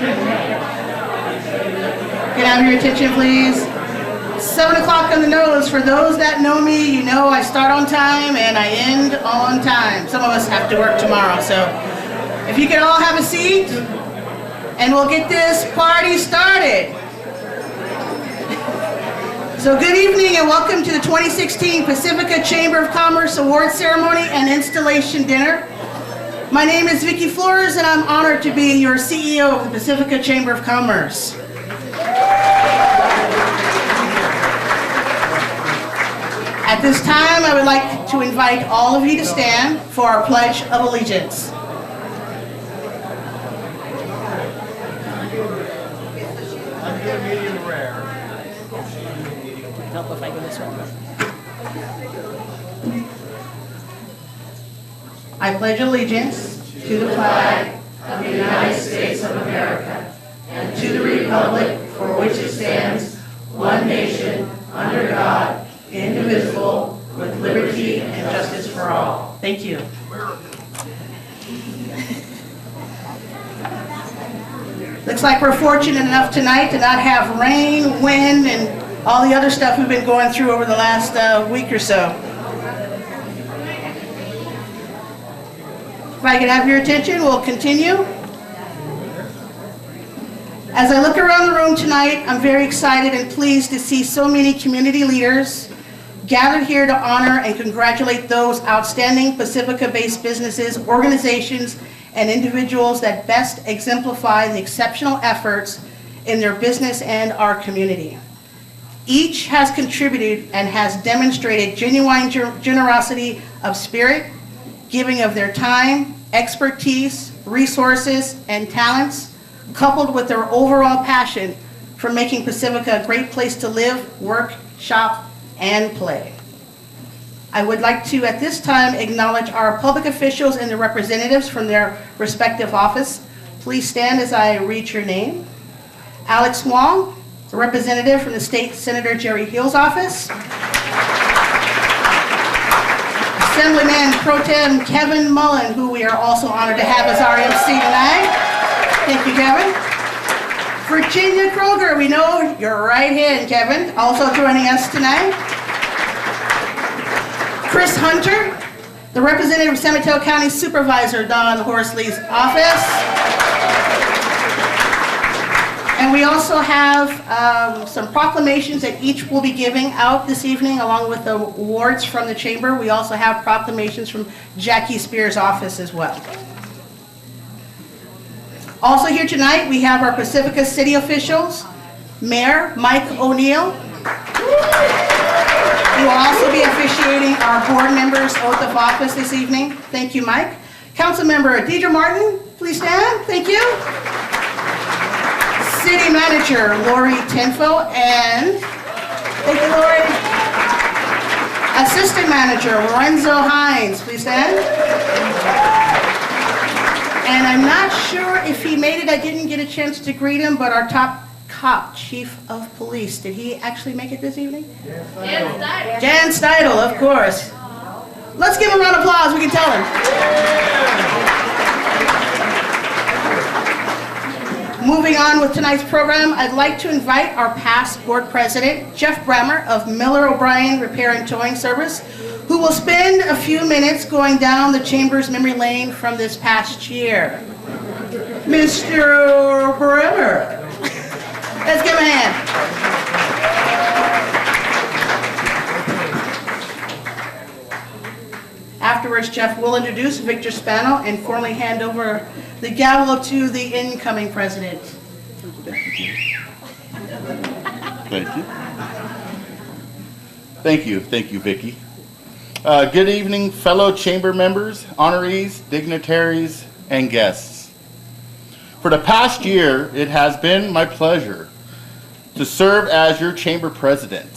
Can I have your attention, please? 7 o'clock on the nose. For those that know me, you know I start on time and I end on time. Some of us have to work tomorrow, so if you can all have a seat, and we'll get this party started. So good evening and welcome to the 2016 Pacifica Chamber of Commerce Award Ceremony and Installation Dinner. My name is Vicki Flores and I'm honored to be your CEO of the Pacifica Chamber of Commerce. At this time, I would like to invite all of you to stand for our Pledge of Allegiance. Help if I go this way. I pledge allegiance to the flag of the United States of America and to the republic for which it stands, one nation, under God, indivisible, with liberty and justice for all. Thank you. Looks like we're fortunate enough tonight to not have rain, wind, and all the other stuff we've been going through over the last week or so. If I can have your attention, we'll continue. As I look around the room tonight, I'm very excited and pleased to see so many community leaders gathered here to honor and congratulate those outstanding Pacifica-based businesses, organizations, and individuals that best exemplify the exceptional efforts in their business and our community. Each has contributed and has demonstrated genuine generosity of spirit, giving of their time, expertise, resources, and talents, coupled with their overall passion for making Pacifica a great place to live, work, shop, and play. I would like to, at this time, acknowledge our public officials and the representatives from their respective office. Please stand as I read your name. Alex Wong, the representative from the State Senator Jerry Hill's office. Assemblyman Pro Tem Kevin Mullen, who we are also honored to have as our MC tonight. Thank you, Kevin. Virginia Kroger, we know your right hand, Kevin, also joining us tonight. Chris Hunter, the representative of San Mateo County Supervisor Don Horsley's office. And we also have some proclamations that each will be giving out this evening, along with the awards from the Chamber. We also have proclamations from Jackie Spears' office as well. Also here tonight, we have our Pacifica City officials, Mayor Mike O'Neill. He will also be officiating our board members' oath of office this evening. Thank you, Mike. Councilmember Deidre Martin, please stand. Thank you. City Manager Lori Tenfo, and thank you, Lori. Assistant Manager Lorenzo Hines, please stand. And I'm not sure if he made it. I didn't get a chance to greet him, but our top cop, Chief of Police, did he actually make it this evening? Jan Steidel, of course. Let's give him a round of applause. We can tell him. Moving on with tonight's program, I'd like to invite our past board president, Jeff Brammer of Miller O'Brien Repair and Towing Service, who will spend a few minutes going down the Chamber's memory lane from this past year. Mr. Brammer. Let's give him a hand. Afterwards, Jeff will introduce Victor Spano and formally hand over the gavel to the incoming president. Thank you, Vicki. Good evening, fellow chamber members, honorees, dignitaries, and guests. For the past year, it has been my pleasure to serve as your chamber president.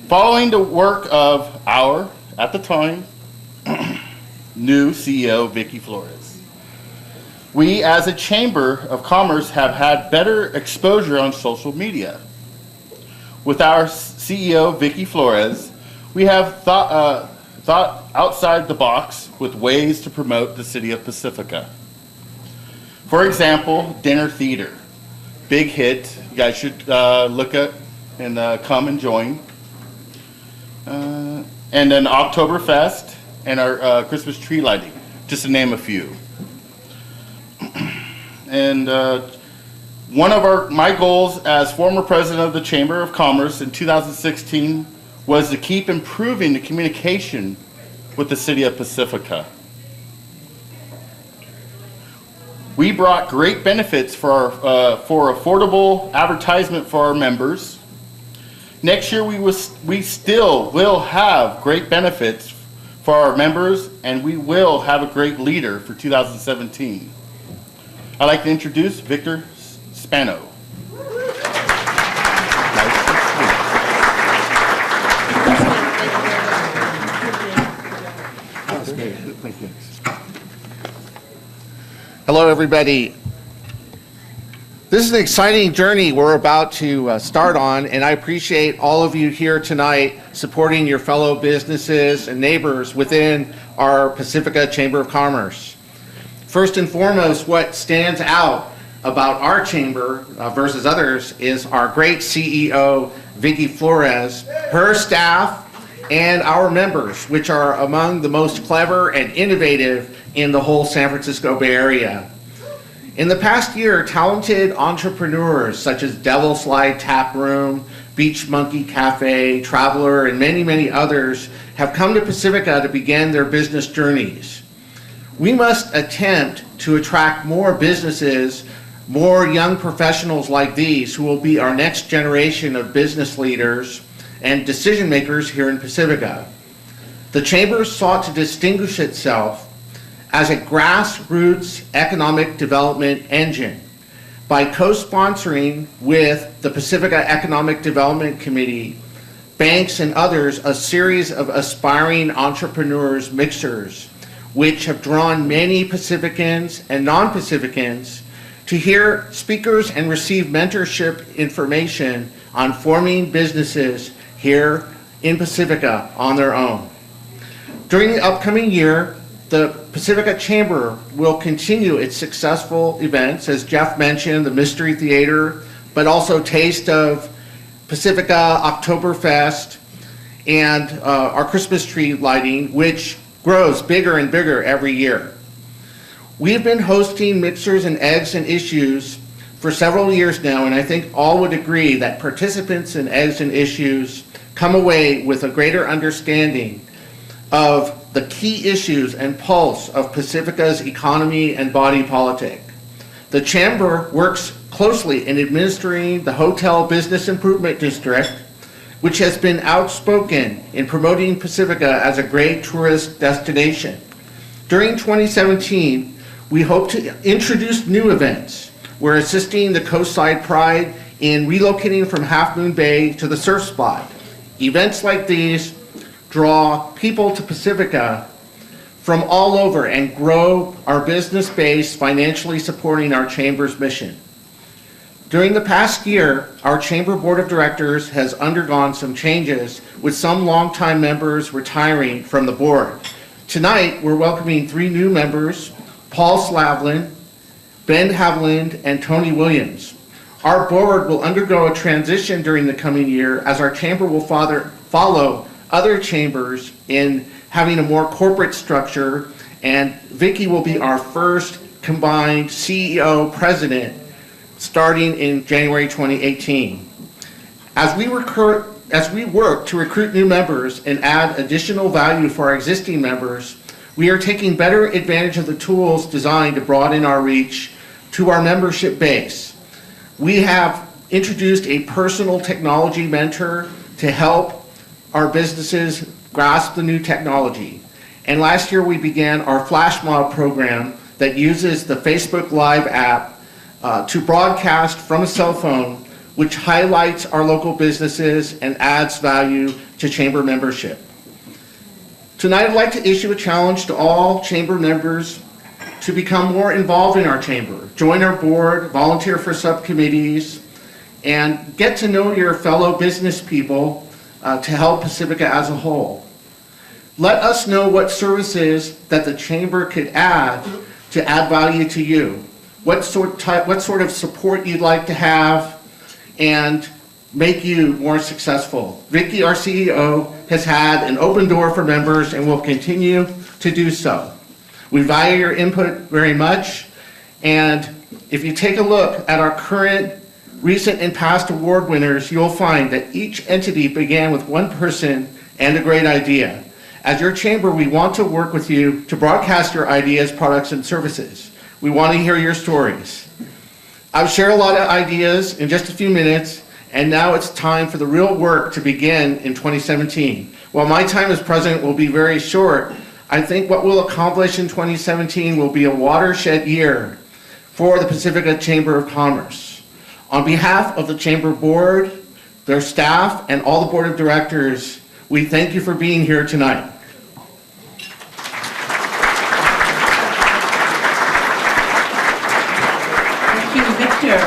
Following the work of our, at the time, new CEO, Vicki Flores. We, as a Chamber of Commerce, have had better exposure on social media. With our CEO, Vicki Flores, we have thought outside the box with ways to promote the city of Pacifica. For example, dinner theater, big hit. You guys should look at and come and join. And then Oktoberfest and our Christmas tree lighting, just to name a few. And one of my goals as former president of the Chamber of Commerce in 2016 was to keep improving the communication with the city of Pacifica. We brought great benefits for affordable advertisement for our members. Next year we still will have great benefits for our members, and we will have a great leader for 2017. I'd like to introduce Victor Spano. Hello, everybody. This is an exciting journey we're about to start on, and I appreciate all of you here tonight supporting your fellow businesses and neighbors within our Pacifica Chamber of Commerce. First and foremost, what stands out about our chamber versus others is our great CEO, Vicki Flores, her staff, and our members, which are among the most clever and innovative in the whole San Francisco Bay Area. In the past year, talented entrepreneurs such as Devil Slide Tap Room, Beach Monkey Cafe, Traveler, and many, many others have come to Pacifica to begin their business journeys. We must attempt to attract more businesses, more young professionals like these who will be our next generation of business leaders and decision makers here in Pacifica. The Chamber sought to distinguish itself as a grassroots economic development engine by co-sponsoring with the Pacifica Economic Development Committee, banks, and others a series of aspiring entrepreneurs mixers, which have drawn many Pacificans and non-Pacificans to hear speakers and receive mentorship information on forming businesses here in Pacifica on their own. During the upcoming year, the Pacifica Chamber will continue its successful events, as Jeff mentioned, the Mystery Theater, but also Taste of Pacifica, Oktoberfest, and our Christmas tree lighting, which grows bigger and bigger every year. We've been hosting Mixers and Eggs and Issues for several years now, and I think all would agree that participants in Eggs and Issues come away with a greater understanding of the key issues and pulse of Pacifica's economy and body politic. The Chamber works closely in administering the Hotel Business Improvement District, which has been outspoken in promoting Pacifica as a great tourist destination. During 2017, we hope to introduce new events. We're assisting the Coastside Pride in relocating from Half Moon Bay to the Surf Spot. Events like these draw people to Pacifica from all over and grow our business base, financially supporting our Chamber's mission. During the past year, our Chamber Board of Directors has undergone some changes, with some longtime members retiring from the board. Tonight, we're welcoming 3 new members, Paul Slavlin, Ben Haviland, and Tony Williams. Our board will undergo a transition during the coming year, as our Chamber will follow other chambers in having a more corporate structure, and Vicki will be our first combined CEO president starting in January 2018. As we work to recruit new members and add additional value for our existing members, we are taking better advantage of the tools designed to broaden our reach to our membership base. We have introduced a personal technology mentor to help our businesses grasp the new technology. And last year we began our Flash Mob program that uses the Facebook Live app to broadcast from a cell phone, which highlights our local businesses and adds value to Chamber membership. Tonight I'd like to issue a challenge to all Chamber members to become more involved in our Chamber. Join our board, volunteer for subcommittees, and get to know your fellow business people to help Pacifica as a whole. Let us know what services that the Chamber could add to add value to you. what sort of support you'd like to have, and make you more successful. Vicki, our CEO, has had an open door for members and will continue to do so. We value your input very much, and if you take a look at our current, recent, and past award winners, you'll find that each entity began with one person and a great idea. As your chamber, we want to work with you to broadcast your ideas, products, and services. We want to hear your stories. I've shared a lot of ideas in just a few minutes, and now it's time for the real work to begin in 2017. While my time as president will be very short, I think what we'll accomplish in 2017 will be a watershed year for the Pacifica Chamber of Commerce. On behalf of the Chamber Board, their staff, and all the Board of Directors, we thank you for being here tonight. Thank you, Victor.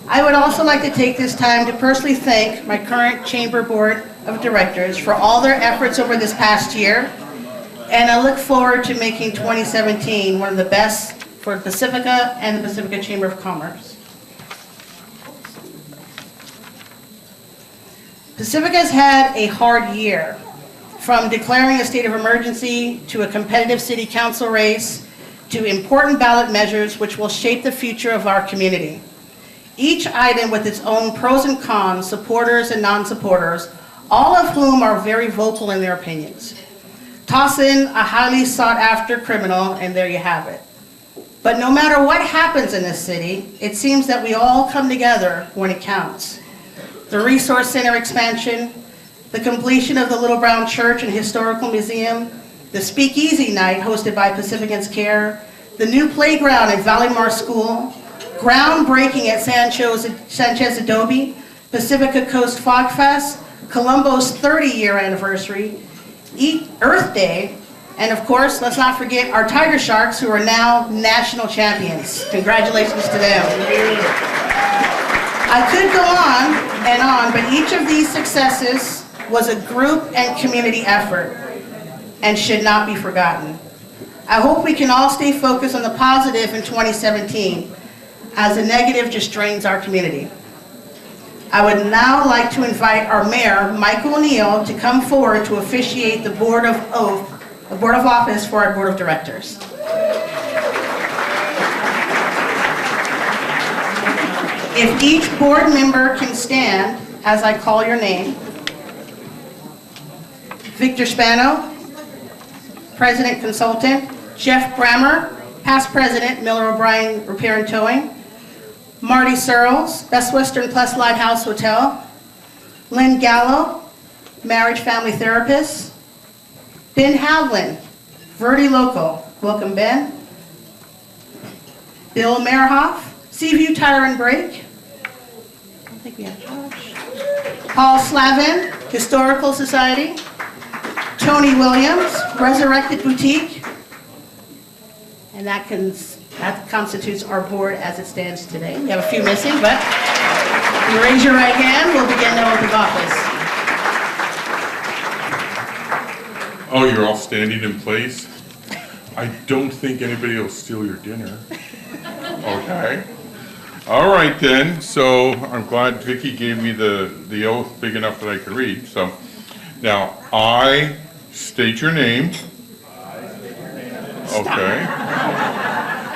I would also like to take this time to personally thank my current Chamber Board of Directors for all their efforts over this past year, and I look forward to making 2017 one of the best for Pacifica and the Pacifica Chamber of Commerce. Pacifica has had a hard year, from declaring a state of emergency to a competitive city council race to important ballot measures which will shape the future of our community. Each item with its own pros and cons, supporters and non-supporters, all of whom are very vocal in their opinions. Toss in a highly sought-after criminal, and there you have it. But no matter what happens in this city, it seems that we all come together when it counts. The Resource Center expansion, the completion of the Little Brown Church and Historical Museum, the Speakeasy Night hosted by Pacificans Care, the new playground at Valley Mar School, groundbreaking at Sanchez Adobe, Pacifica Coast Fog Fest, Colombo's 30-year anniversary, Earth Day, and of course, let's not forget our Tiger Sharks, who are now national champions. Congratulations to them. I could go on and on, but each of these successes was a group and community effort and should not be forgotten. I hope we can all stay focused on the positive in 2017, as the negative just drains our community. I would now like to invite our mayor, Michael O'Neill, to come forward to officiate the Board of Office for our Board of Directors. If each board member can stand as I call your name. Victor Spano, President Consultant. Jeff Brammer, Past President, Miller O'Brien Repair and Towing. Marty Searles, Best Western Plus Lighthouse Hotel. Lynn Gallo, Marriage Family Therapist. Ben Havlin, Verde Local. Welcome, Ben. Bill Merhoff, Seaview Tire and Brake. I don't think we have Josh. Paul Slavin, Historical Society. Tony Williams, Resurrected Boutique. And that constitutes our board as it stands today. We have a few missing, but if you raise your right hand, we'll begin the oath of office. Oh, you're all standing in place? I don't think anybody will steal your dinner. Okay. All right then. So I'm glad Vicki gave me the oath big enough that I could read. So now I state your name. Okay.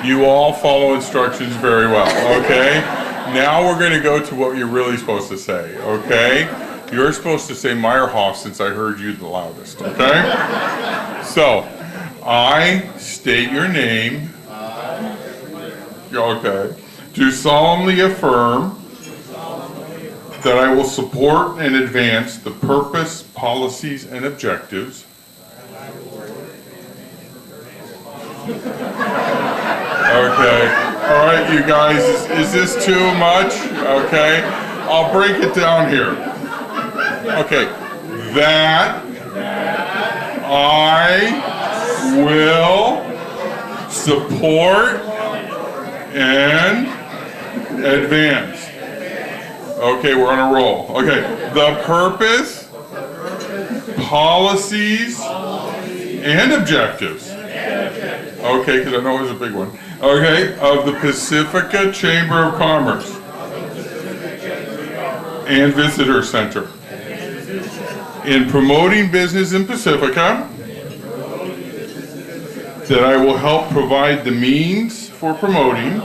You all follow instructions very well. Okay. Now we're going to go to what you're really supposed to say. Okay. You're supposed to say Meyerhoff since I heard you the loudest. Okay. So I state your name. Okay. Do solemnly affirm that I will support and advance the purpose, policies, and objectives okay. All right, you guys, is this too much? Okay. I'll break it down here. Okay. That I will support and advance. Okay, we're on a roll. Okay, the purpose, policies, and objectives. Okay, because I know it was a big one. Okay, of the Pacifica Chamber of Commerce and Visitor Center. In promoting business in Pacifica, that I will help provide the means for promoting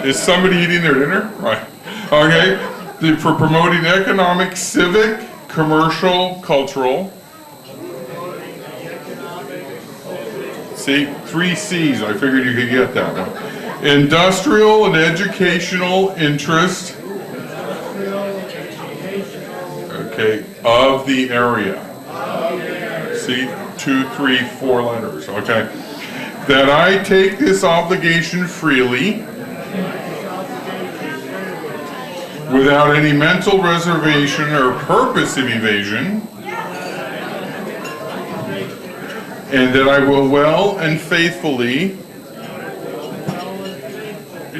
Is somebody eating their dinner? Right. Okay. For promoting economic, civic, commercial, cultural. See, 3 C's. I figured you could get that one. Industrial and educational interest. Okay, of the area. See, 2, 3, 4 letters. Okay. That I take this obligation freely, without any mental reservation or purpose of evasion, and that I will well and faithfully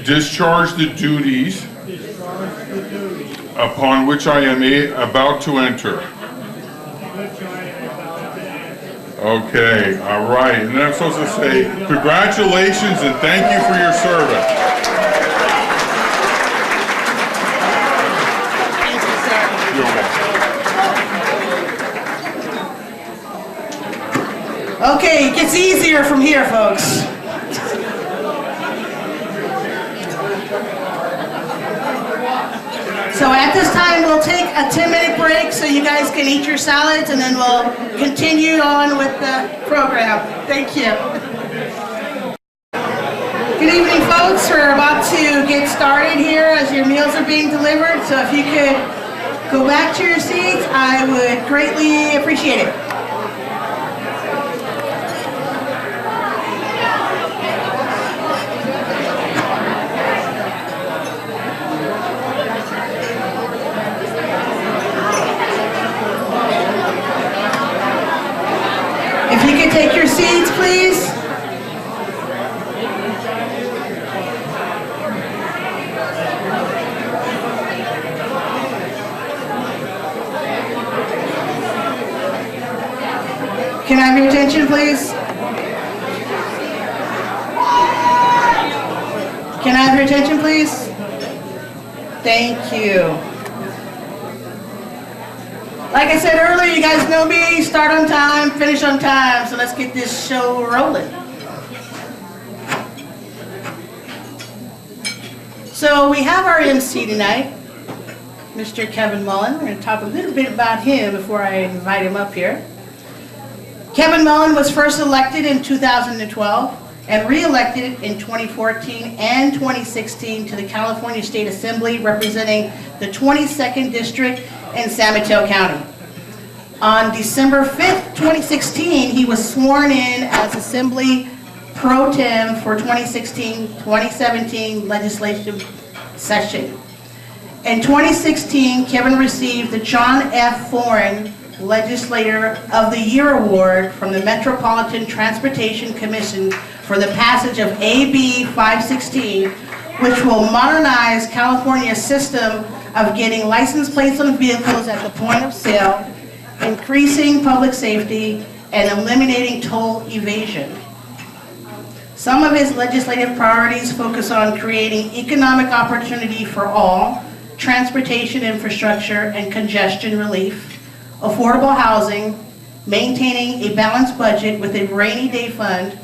discharge the duties upon which I am about to enter. Okay, all right. And then I'm supposed to say, congratulations and thank you for your service. Okay, it gets easier from here, folks. So at this time, we'll take a 10-minute break so you guys can eat your salads, and then we'll continue on with the program. Thank you. Good evening, folks. We're about to get started here as your meals are being delivered. So if you could go back to your seats, I would greatly appreciate it. If you could take your seats, please. Can I have your attention, please? Can I have your attention, please? Thank you. Like I said earlier, you guys know me, start on time, finish on time, so let's get this show rolling. So we have our MC tonight, Mr. Kevin Mullen. We're going to talk a little bit about him before I invite him up here. Kevin Mullen was first elected in 2012 and re-elected in 2014 and 2016 to the California State Assembly, representing the 22nd District in San Mateo County. On December 5th, 2016, he was sworn in as Assembly Pro Tem for 2016-2017 legislative session. In 2016, Kevin received the John F. Foran Legislator of the Year Award from the Metropolitan Transportation Commission for the passage of AB 516, which will modernize California's system of getting license plates on vehicles at the point of sale, increasing public safety, and eliminating toll evasion. Some of his legislative priorities focus on creating economic opportunity for all, transportation infrastructure and congestion relief, affordable housing, maintaining a balanced budget with a rainy day fund,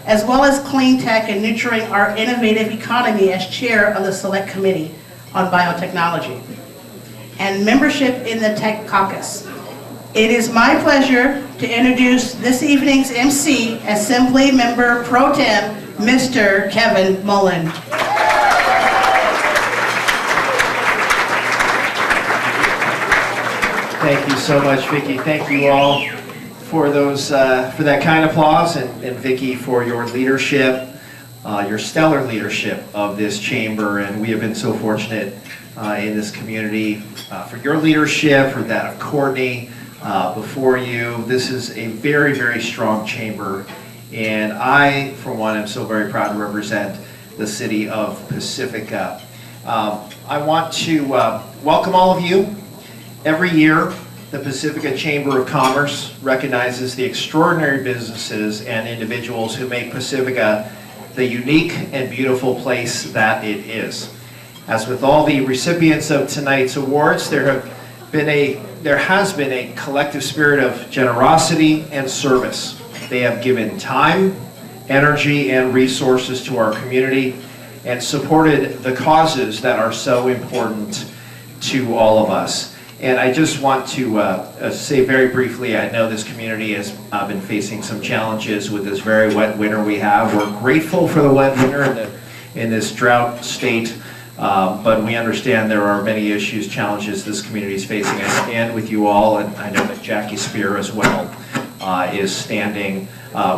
as well as clean tech and nurturing our innovative economy as chair of the Select Committee on Biotechnology and membership in the Tech Caucus. It is my pleasure to introduce this evening's MC, Assembly Member Pro Tem, Mr. Kevin Mullen. Thank you so much, Vicki. Thank you all for those for that kind applause, and Vicki for your leadership, your stellar leadership of this chamber. And we have been so fortunate in this community for your leadership, for that of Courtney before you. This is a very, very strong chamber, and I, for one, am so very proud to represent the city of Pacifica. I want to welcome all of you. Every year, the Pacifica Chamber of Commerce recognizes the extraordinary businesses and individuals who make Pacifica the unique and beautiful place that it is. As with all the recipients of tonight's awards, there has been a collective spirit of generosity and service. They have given time, energy, and resources to our community and supported the causes that are so important to all of us. And I just want to say very briefly, I know this community has been facing some challenges with this very wet winter we have. We're grateful for the wet winter in this drought state, but we understand there are many issues, challenges this community is facing. I stand with you all, and I know that Jackie Spear as well is standing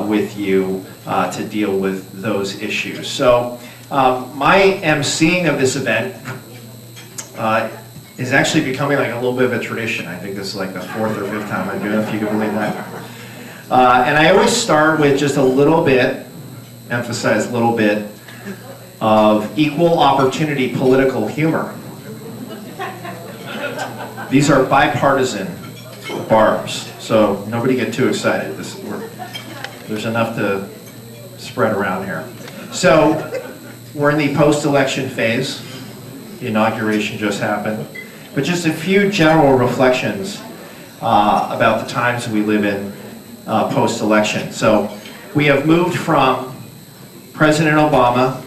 with you to deal with those issues. So my emceeing of this event is actually becoming like a little bit of a tradition. I think this is like the 4th or 5th time I'm doing it, if you can believe that. And I always start with just a little bit, emphasize a little bit, of equal opportunity political humor. These are bipartisan barbs, so nobody get too excited. There's enough to spread around here. So we're in the post-election phase. The inauguration just happened. But just a few general reflections about the times we live in post-election. So we have moved from President Obama,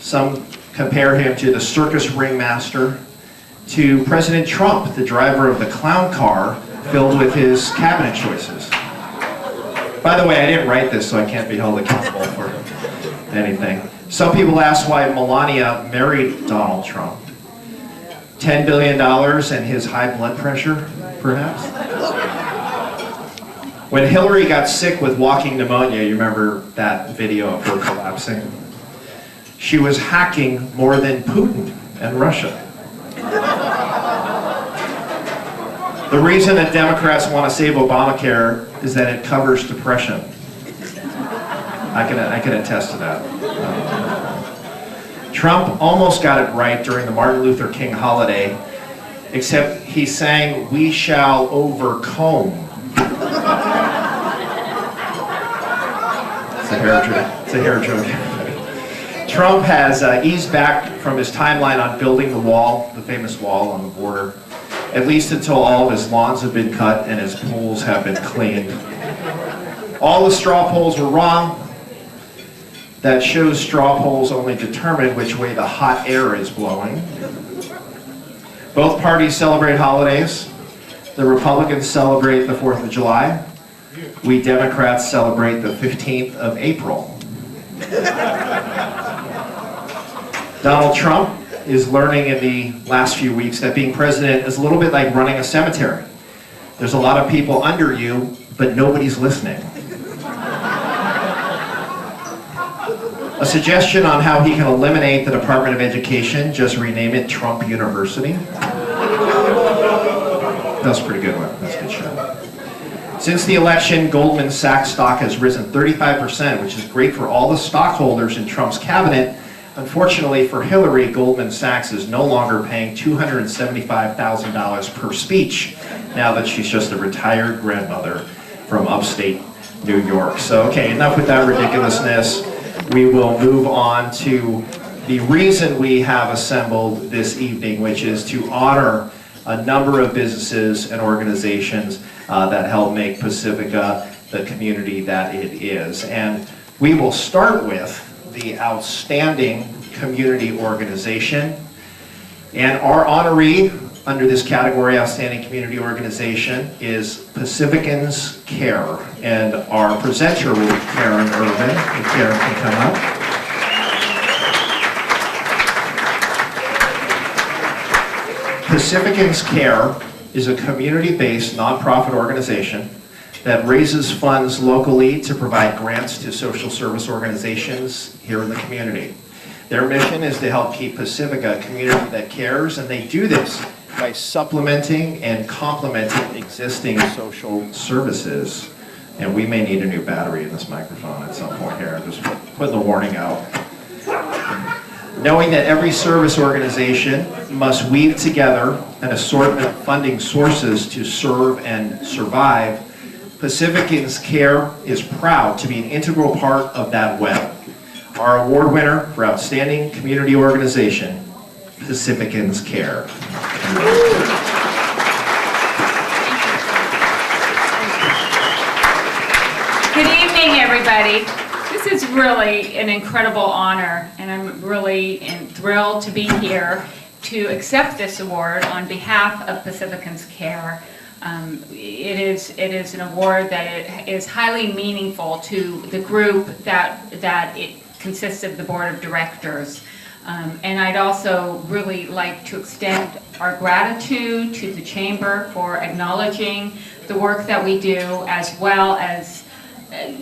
some compare him to the circus ringmaster, to President Trump, the driver of the clown car filled with his cabinet choices. By the way, I didn't write this, so I can't be held accountable for anything. Some people ask why Melania married Donald Trump. $10 billion and his high blood pressure, perhaps? When Hillary got sick with walking pneumonia, you remember that video of her collapsing? She was hacking more than Putin and Russia. The reason that Democrats want to save Obamacare is that it covers depression. I can attest to that. Trump almost got it right during the Martin Luther King holiday, except he sang, "We shall overcome." It's a hair joke. Trump has eased back from his timeline on building the wall, the famous wall on the border, at least until all of his lawns have been cut and his pools have been cleaned. All the straw polls were wrong. That shows straw polls only determine which way the hot air is blowing. Both parties celebrate holidays. The Republicans celebrate the 4th of July. We Democrats celebrate the 15th of April. Donald Trump is learning in the last few weeks that being president is a little bit like running a cemetery. There's a lot of people under you, but nobody's listening. A suggestion on how he can eliminate the Department of Education, just rename it Trump University. That's a pretty good one. That's a good show. Since the election, Goldman Sachs stock has risen 35%, which is great for all the stockholders in Trump's cabinet. Unfortunately for Hillary, Goldman Sachs is no longer paying $275,000 per speech now that she's just a retired grandmother from upstate New York. So, okay, enough with that ridiculousness. We will move on to the reason we have assembled this evening, which is to honor a number of businesses and organizations that help make Pacifica the community that it is. And we will start with the Outstanding Community Organization. And our honoree under this category, Outstanding Community Organization, is Pacificans Care. And our presenter will be Karen Irvin. If Karen can come up. Pacificans Care is a community-based nonprofit organization that raises funds locally to provide grants to social service organizations here in the community. Their mission is to help keep Pacifica a community that cares, and they do this by supplementing and complementing existing social services. And we may need a new battery in this microphone at some point here. Just putting the warning out. Knowing that every service organization must weave together an assortment of funding sources to serve and survive, Pacificans Care is proud to be an integral part of that web. Our award winner for Outstanding Community Organization, Pacificans Care. Good evening, everybody. This is really an incredible honor, and I'm really thrilled to be here to accept this award on behalf of Pacificans Care. It is an award that is highly meaningful to the group that it consists of the board of directors. And I'd also really like to extend our gratitude to the Chamber for acknowledging the work that we do, as well as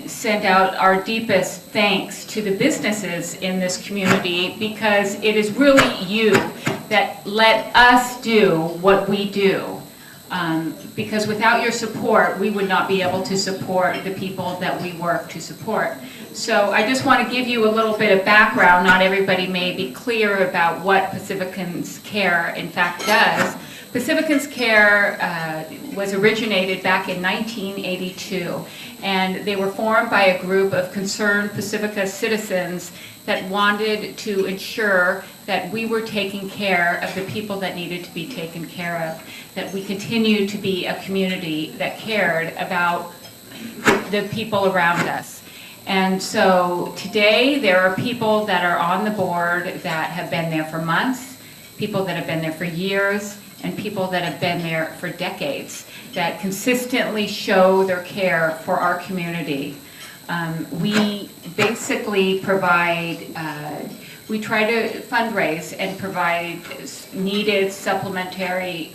send out our deepest thanks to the businesses in this community, because it is really you that let us do what we do. Because without your support, we would not be able to support the people that we work to support. So I just want to give you a little bit of background. Not everybody may be clear about what Pacificans Care in fact does. Pacificans Care was originated back in 1982, and they were formed by a group of concerned Pacifica citizens that wanted to ensure that we were taking care of the people that needed to be taken care of, that we continued to be a community that cared about the people around us. And so today there are people that are on the board that have been there for months, people that have been there for years, and people that have been there for decades that consistently show their care for our community. We basically provide, we try to fundraise and provide needed supplementary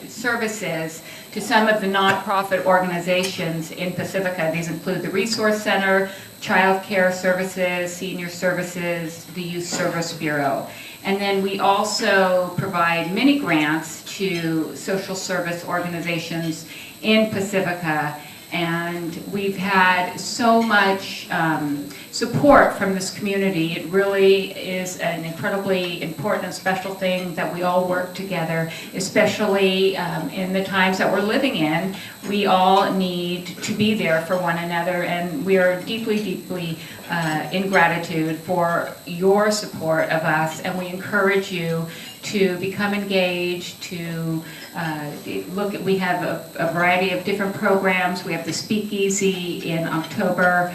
services to some of the nonprofit organizations in Pacifica. These include the Resource Center, Child Care Services, Senior Services, the Youth Service Bureau. And then we also provide mini grants to social service organizations in Pacifica. And we've had so much support from this community. It really is an incredibly important and special thing that we all work together, especially in the times that we're living in. We all need to be there for one another, and we are deeply, deeply in gratitude for your support of us, and we encourage you to become engaged, to look at, we have a variety of different programs. We have the Speakeasy in October.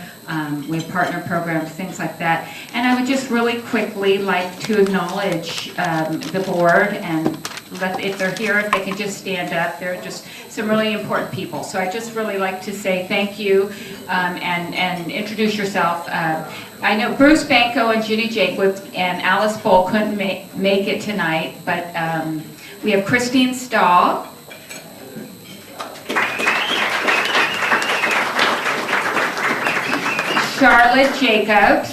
We have partner programs, things like that. And I would just really quickly like to acknowledge the board, and if they're here, if they can just stand up. They're just some really important people. So I just really like to say thank you and introduce yourself. I know Bruce Banco and Ginny Jacobs and Alice Bull couldn't make it tonight, but we have Christine Stahl, Charlotte Jacobs,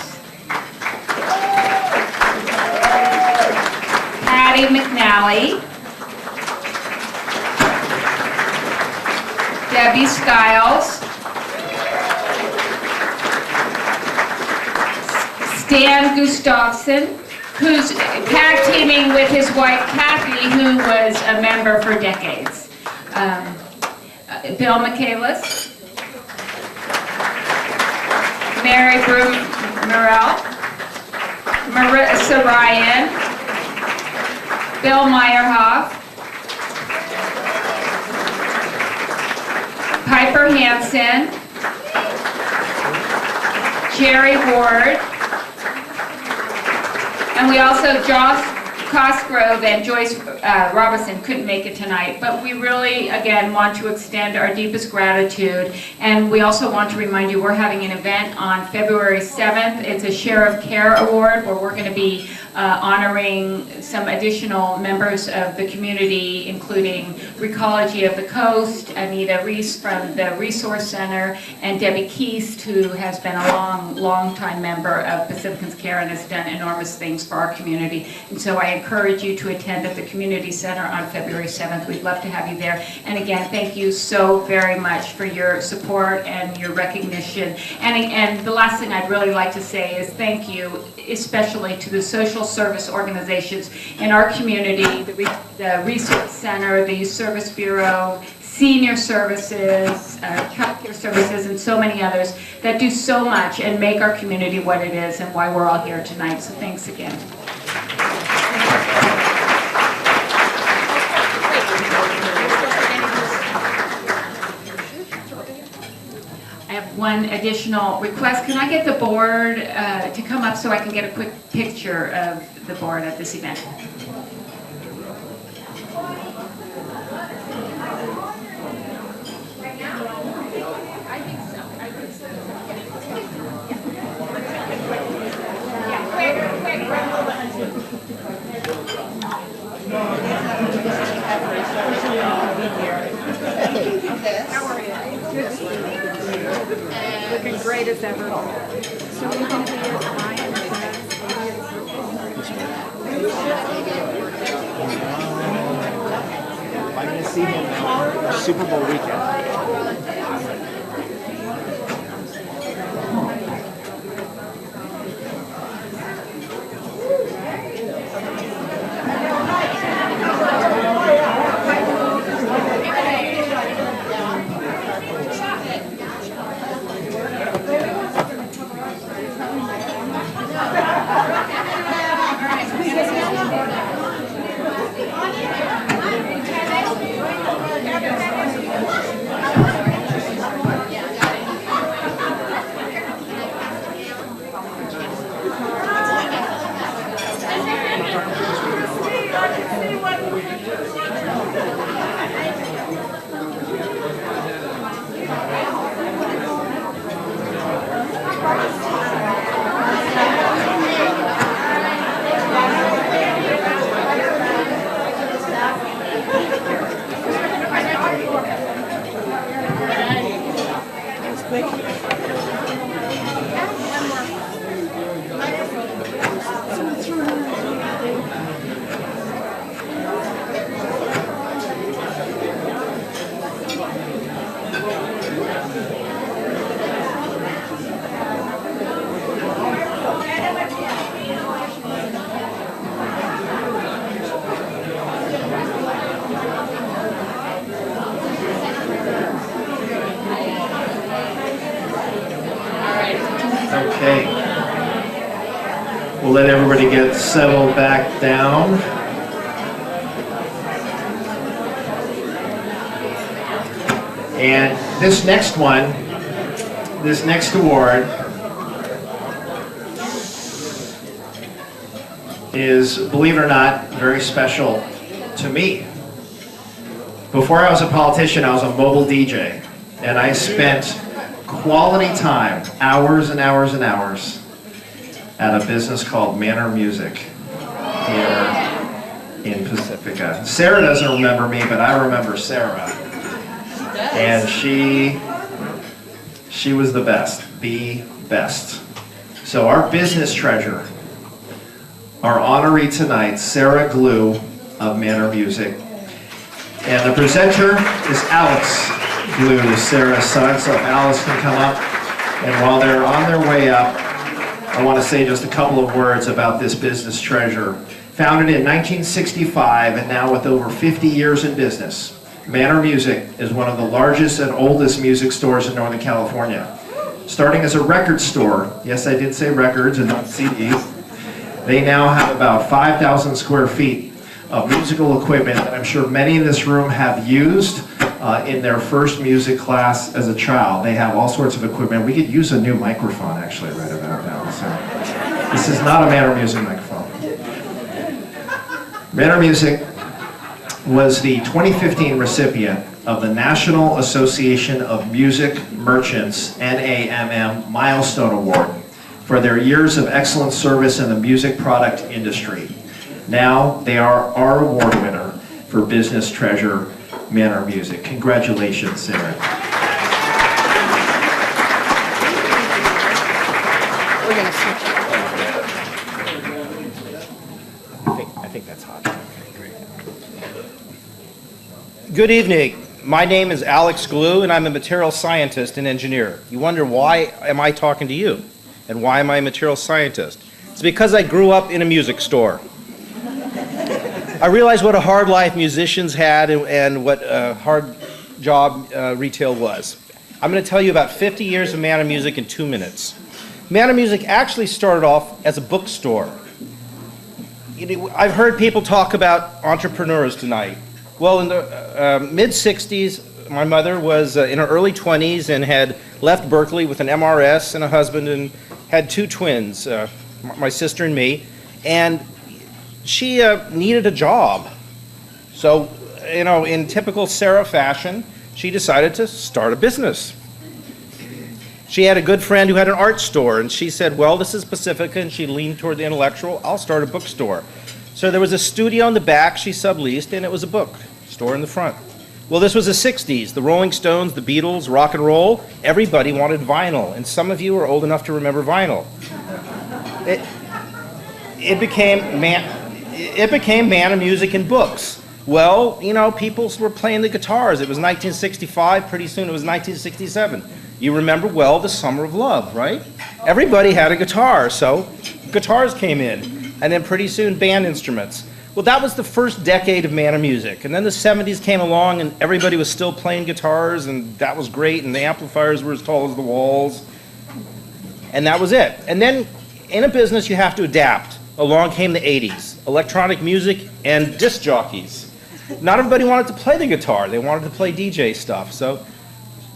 Patty McNally, Debbie Stiles, Stan Gustafson, who's tag teaming with his wife Kathy, who was a member for decades. Bill Michaelis, Mary Murrell, Marissa Ryan, Bill Meyerhoff, Piper Hansen, Jerry Ward, and we also, Josh Cosgrove and Joyce Robinson couldn't make it tonight, but we really, again, want to extend our deepest gratitude, and we also want to remind you we're having an event on February 7th. It's a Share of Care Award, where we're going to be honoring some additional members of the community, including Recology of the Coast, Anita Reese from the Resource Center, and Debbie Keast, who has been a long time member of Pacificans Care and has done enormous things for our community. And so I encourage you to attend at the Community Center on February 7th. We'd love to have you there. And again, thank you so very much for your support and your recognition. And the last thing I'd really like to say is thank you, especially to the social service organizations in our community, the Resource Center, the Youth Service Bureau, Senior Services, Child Care Services, and so many others that do so much and make our community what it is and why we're all here tonight. So thanks again. I have one additional request. Can I get the board to come up so I can get a quick picture of the board at this event? Looking great as ever. So we're going to be at Ryan. I'm going to see him Super Bowl weekend. Okay. We'll let everybody get settled back down. And this next one, this next award is, believe it or not, very special to me. Before I was a politician, I was a mobile DJ, and I spent quality time, hours and hours and hours, at a business called Manor Music here in Pacifica. Sarah doesn't remember me, but I remember Sarah. And she was the best. So our business treasure, our honoree tonight, Sarah Glue of Manor Music. And the presenter is Alex Glue, Sarah's son, so Alice can come up. And while they're on their way up, I want to say just a couple of words about this business treasure. Founded in 1965 and now with over 50 years in business, Manor Music is one of the largest and oldest music stores in Northern California. Starting as a record store, yes, I did say records and not CDs, they now have about 5,000 square feet of musical equipment that I'm sure many in this room have used in their first music class as a child. They have all sorts of equipment. We could use a new microphone actually right about now. So this is not a Manor Music microphone. Manor Music was the 2015 recipient of the National Association of Music Merchants NAMM Milestone Award for their years of excellent service in the music product industry. Now they are our award winner for Business Treasure Manor Music. Congratulations, Sarah. We're going to switch. I think that's hot. Okay, great. Good evening. My name is Alex Glue, and I'm a material scientist and engineer. You wonder, why am I talking to you? And why am I a material scientist? It's because I grew up in a music store. I realized what a hard life musicians had and what a hard job retail was. I'm going to tell you about 50 years of Man of Music in 2 minutes. Man of Music actually started off as a bookstore. I've heard people talk about entrepreneurs tonight. Well, in the mid-60s, my mother was in her early 20s and had left Berkeley with an MRS and a husband and had 2 twins, my sister and me, and she needed a job. So, in typical Sarah fashion, she decided to start a business. She had a good friend who had an art store, and she said, well, this is Pacifica, and she leaned toward the intellectual, I'll start a bookstore. So there was a studio in the back she subleased, and it was a bookstore in the front. Well, this was the 60s, the Rolling Stones, the Beatles, rock and roll, everybody wanted vinyl, and some of you are old enough to remember vinyl. It became Man of Music and books. Well, people were playing the guitars. It was 1965, pretty soon it was 1967. You remember, well, the Summer of Love, right? Everybody had a guitar, so guitars came in, and then pretty soon band instruments. Well, that was the first decade of Man of Music, and then the 70s came along and everybody was still playing guitars, and that was great, and the amplifiers were as tall as the walls, and that was it. And then in a business you have to adapt. Along came the 80s, electronic music and disc jockeys. Not everybody wanted to play the guitar, they wanted to play DJ stuff, so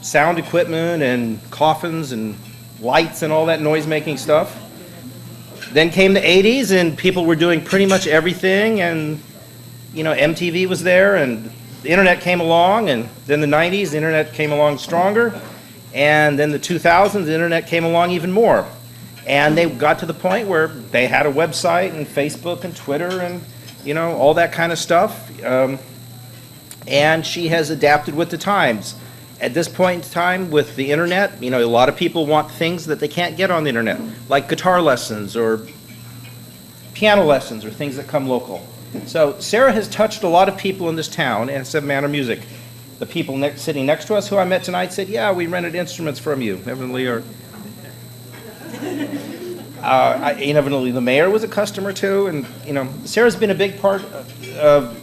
sound equipment and coffins and lights and all that noise-making stuff. Then came the 80s, and people were doing pretty much everything, and MTV was there, and the internet came along, and then the 90s, the internet came along stronger, and then the 2000s, the internet came along even more. And they got to the point where they had a website and Facebook and Twitter and all that kind of stuff, and she has adapted with the times. At this point in time, with the internet, a lot of people want things that they can't get on the internet, like guitar lessons or piano lessons or things that come local. So Sarah has touched a lot of people in this town and said Man of Music. The people sitting next to us who I met tonight said, yeah, we rented instruments from you. Evidently, the mayor was a customer too, and Sarah's been a big part of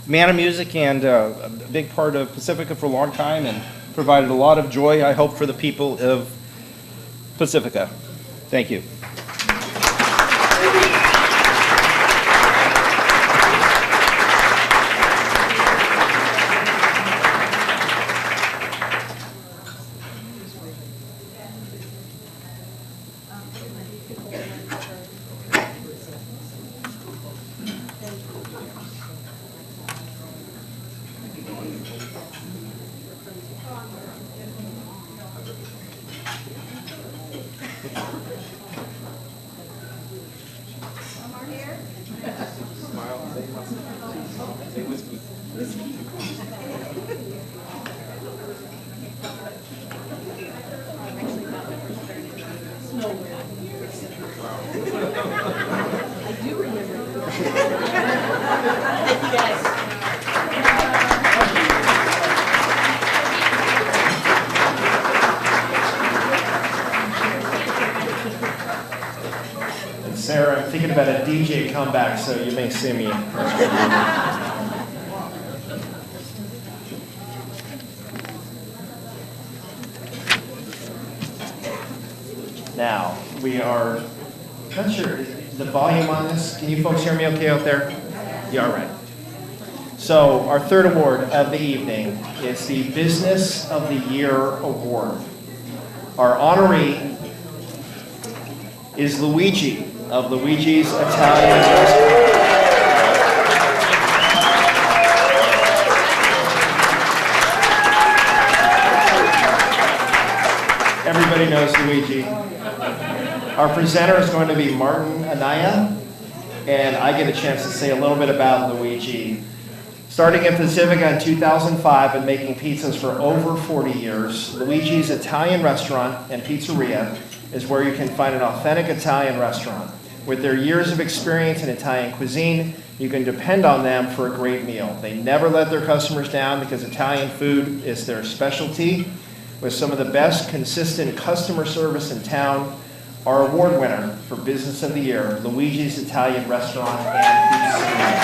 Man of Music and a big part of Pacifica for a long time, and provided a lot of joy, I hope, for the people of Pacifica. Thank you. Sarah, I'm thinking about a DJ comeback, so you may see me. Now, we are, not sure, is the volume on this? Can you folks hear me okay out there? Yeah, all right. So, our third award of the evening is the Business of the Year Award. Our honoree is Luigi of Luigi's Italian Restaurant. Everybody knows Luigi. Our presenter is going to be Martin Anaya, and I get a chance to say a little bit about Luigi. Starting in Pacifica in 2005 and making pizzas for over 40 years, Luigi's Italian Restaurant and Pizzeria is where you can find an authentic Italian restaurant. With their years of experience in Italian cuisine, you can depend on them for a great meal. They never let their customers down because Italian food is their specialty. With some of the best consistent customer service in town, our award winner for Business of the Year, Luigi's Italian Restaurant and Pizzeria.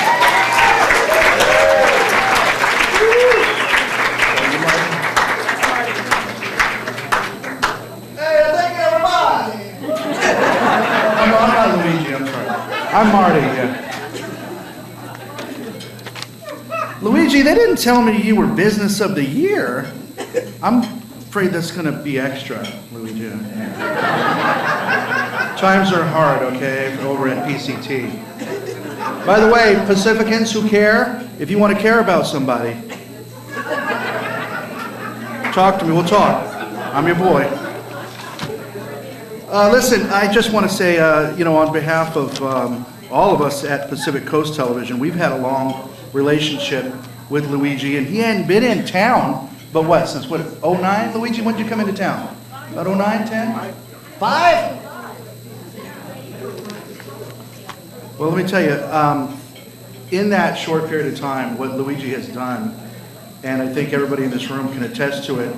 I'm not Luigi, I'm sorry. I'm Marty, yeah. Luigi, they didn't tell me you were Business of the Year. I'm afraid that's going to be extra, Luigi. Times are hard, okay, over at PCT. By the way, Pacificans who care, if you want to care about somebody, talk to me, we'll talk. I'm your boy. Listen, I just want to say, on behalf of all of us at Pacific Coast Television, we've had a long relationship with Luigi, and he hadn't been in town, but what, since what, 09? Luigi, when did you come into town? About 09, 10? 5? Well, let me tell you, in that short period of time, what Luigi has done, and I think everybody in this room can attest to it,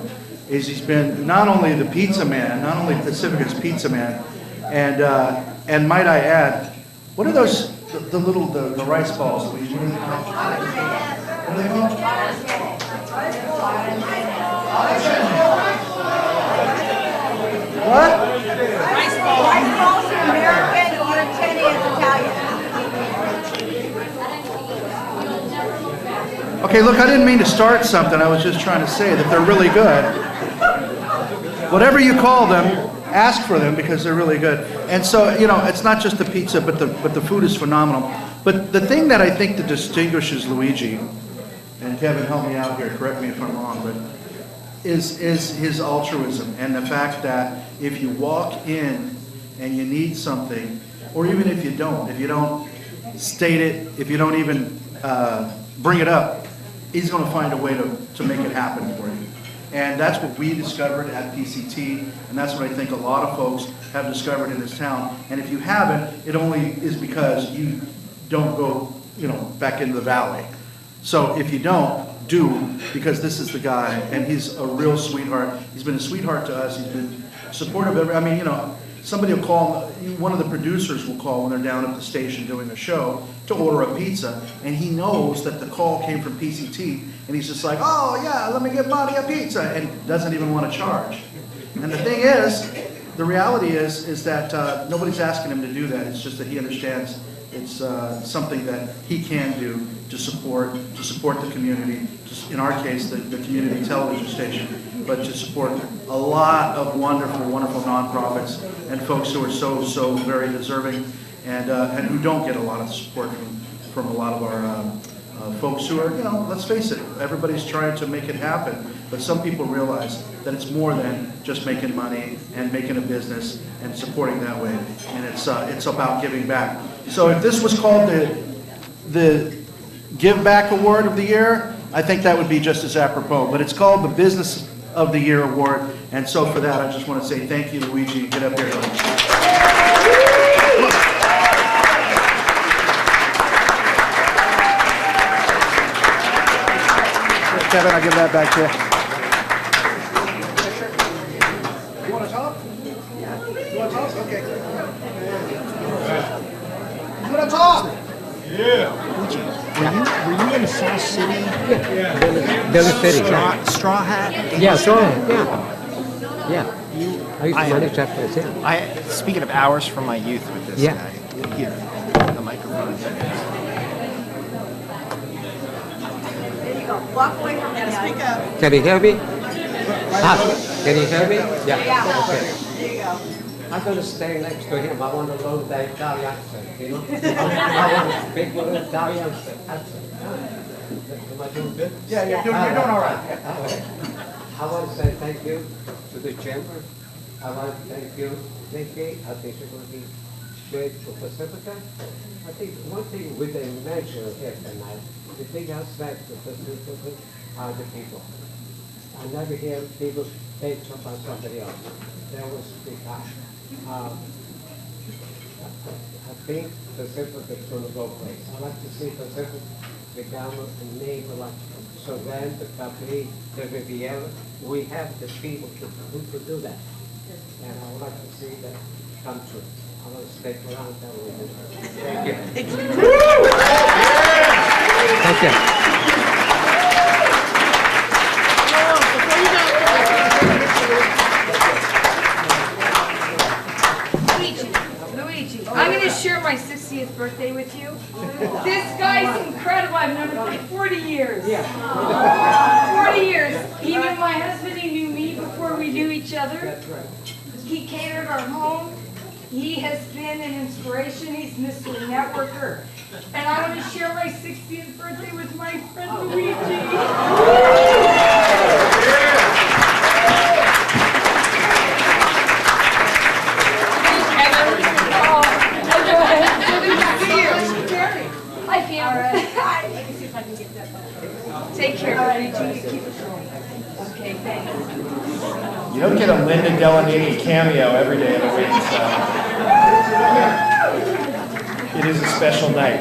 is he's been not only the pizza man, not only Pacifica's pizza man, and might I add, what are those, the little, the rice balls, Luigi? What are they called? What are they called? What? Rice balls are American, Argentine, and Italian. Okay, look, I didn't mean to start something. I was just trying to say that they're really good. Whatever you call them, ask for them because they're really good. And so, it's not just the pizza, but the food is phenomenal. But the thing that I think that distinguishes Luigi, and Kevin, help me out here, correct me if I'm wrong, but is his altruism and the fact that if you walk in and you need something, or even if you don't state it, if you don't even bring it up, he's going to find a way to make it happen for you. And that's what we discovered at PCT, and that's what I think a lot of folks have discovered in this town. And if you haven't, it only is because you don't go, back into the valley. So if you don't, do, because this is the guy, and he's a real sweetheart. He's been a sweetheart to us. He's been supportive of somebody will call, one of the producers will call when they're down at the station doing a show to order a pizza, and he knows that the call came from PCT, and he's just like, oh yeah, let me give Marty a pizza, and doesn't even want to charge. And the thing is, the reality is that nobody's asking him to do that. It's just that he understands it's something that he can do to support the community, in our case, the community television station, but to support a lot of wonderful, wonderful nonprofits and folks who are so very deserving and who don't get a lot of support from a lot of our folks who are, let's face it, everybody's trying to make it happen, but some people realize that it's more than just making money and making a business and supporting that way, and it's about giving back. So if this was called the Give Back Award of the Year, I think that would be just as apropos, but it's called the Business of the Year Award, and so for that, I just want to say thank you, Luigi. Get up here. Kevin, I'll give that back to you. You want to talk? You want to talk? Okay. You want to talk? Were you in South City? Deli City. Straw Hat? Yeah, sure. Yeah. I used to manage that place, yeah. Speaking of hours from my youth with this guy. Here, the microphone. Walk away from me. Speak up. Can you hear me? Can you hear me? Yeah. Okay. There you go. I'm going to stay next to him. I want to learn the Italian accent, I want to speak with an Italian accent. Am I doing good? Yeah, you're doing all right. I want to say thank you to the chamber. I want to thank you, Nikki. I think you're going to be great for Pacifica. I think one thing we didn't mention here tonight, the big aspect of Pacifica are the people. I never hear people take up on somebody else. That was the fact. I think Pacifica is going to go place. I like to see Pacifica become a neighbor like Sorrento, Capri, the Riviera. We have the people who could do that. and I would like to see that come true. I want to stick around that with you. Thank you. Thank you. Luigi, I'm going to share my 60th birthday with you. This guy's incredible. I've known him for 40 years. 40 years. He knew my husband, he knew me before we knew each other. That's right. He catered our home. He has been an inspiration. He's Mr. Networker. And I want to share my 60th birthday with my friend Luigi. Hi, Pam. Let me see if I can get that back. Take care, Luigi. Keep it going. Okay, thanks. You don't get a Linda Delaney cameo every day of the week, so it is a special night.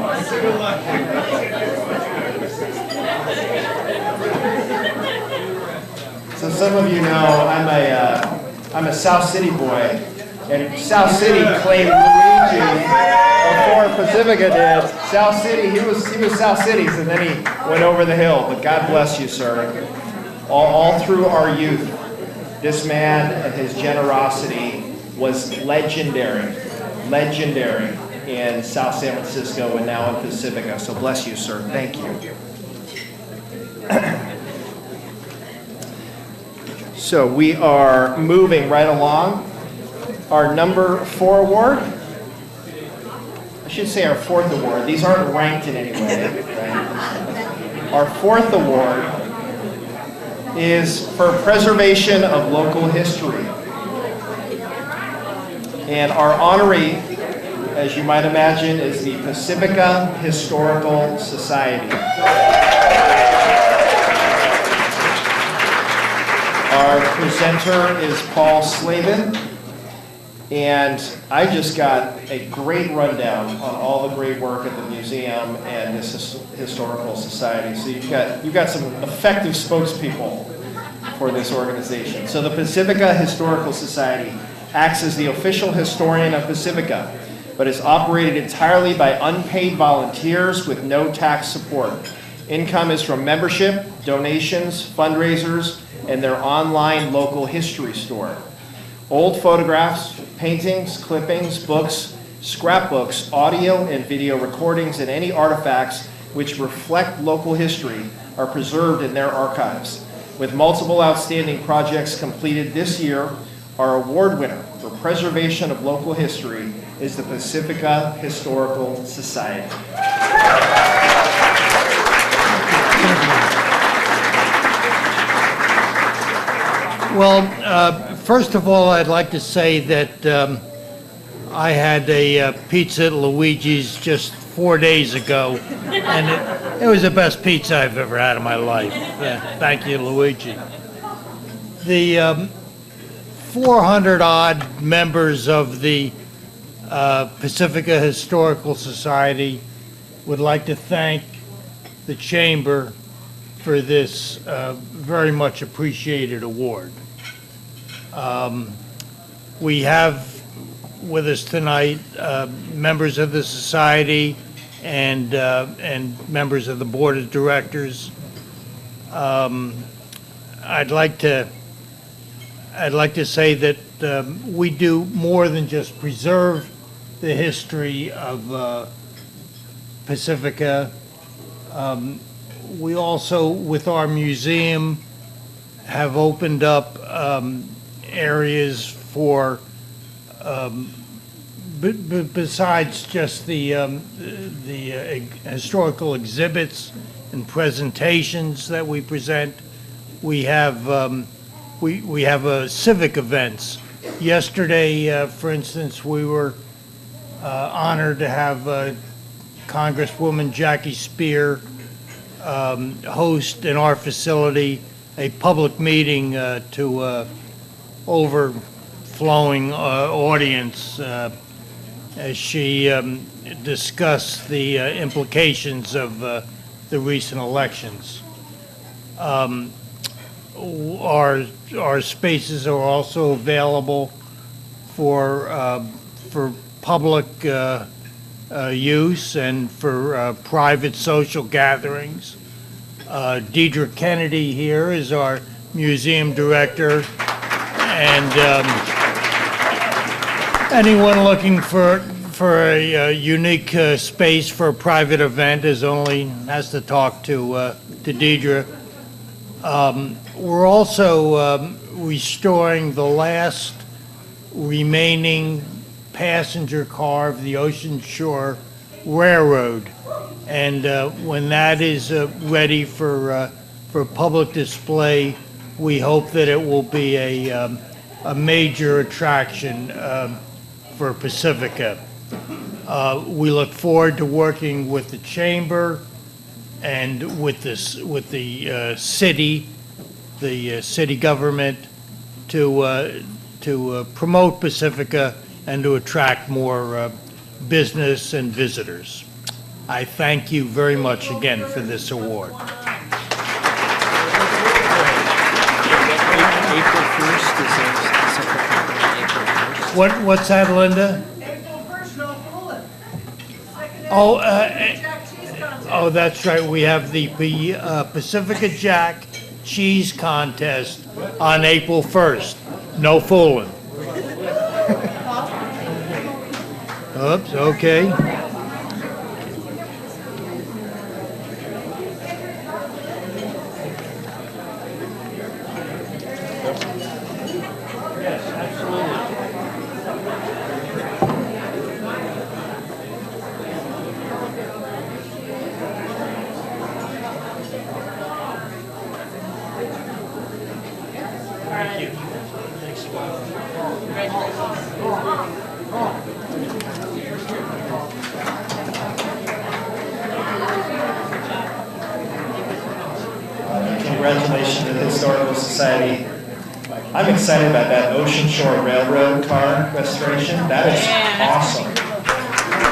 So some of you know I'm a South City boy, and South City claimed Luigi before Pacifica did. South City, he was South City's, and then he went over the hill. But God bless you, sir. All through our youth, this man and his generosity was legendary in South San Francisco and now in Pacifica. So bless you, sir. Thank you. So we are moving right along. Our number 4 award, I should say our 4th award. These aren't ranked in any way. Right? Our 4th award is for preservation of local history. And our honoree, as you might imagine, is the Pacifica Historical Society. Our presenter is Paul Slavin, and I just got a great rundown on all the great work at the museum and this historical society. So you've got some effective spokespeople for this organization. So the Pacifica Historical Society acts as the official historian of Pacifica, but is operated entirely by unpaid volunteers with no tax support. Income is from membership, donations, fundraisers, and their online local history store. Old photographs, paintings, clippings, books, scrapbooks, audio and video recordings, and any artifacts which reflect local history are preserved in their archives. With multiple outstanding projects completed this year, our award winner for preservation of local history is the Pacifica Historical Society. Well, first of all, I'd like to say that I had a pizza at Luigi's just 4 days ago, and it was the best pizza I've ever had in my life. Thank you, Luigi. The 400-odd members of the Pacifica Historical Society would like to thank the Chamber for this very much appreciated award. We have with us tonight members of the society and members of the board of directors. I'd like to say that we do more than just preserve the history of Pacifica. We also, with our museum, have opened up areas for, besides just the historical exhibits and presentations that we present, we have civic events. Yesterday, for instance, we were honored to have Congresswoman Jackie Spear host in our facility a public meeting to overflowing audience as she discussed the implications of the recent elections. our spaces are also available for public use and for private social gatherings. Deidre Kennedy here is our museum director, and anyone looking for a unique space for a private event has to talk to Deidre. We're also restoring the last remaining passenger car of the Ocean Shore Railroad. And when that is ready for public display, we hope that it will be a major attraction for Pacifica. We look forward to working with the Chamber and with the city, the city government, to promote Pacifica and to attract more business and visitors. I thank you very much again for this award. April 1st is a separate April 1st. What's that, Linda? April 1st, no fooling. Oh, that's right. We have the Pacifica Jack Cheese Contest on April 1st. No fooling. Oops, okay. Yes, absolutely. Thank you. Thanks a lot. Congratulations to the Historical Society. I'm excited about that Ocean Shore Railroad car restoration. That is awesome.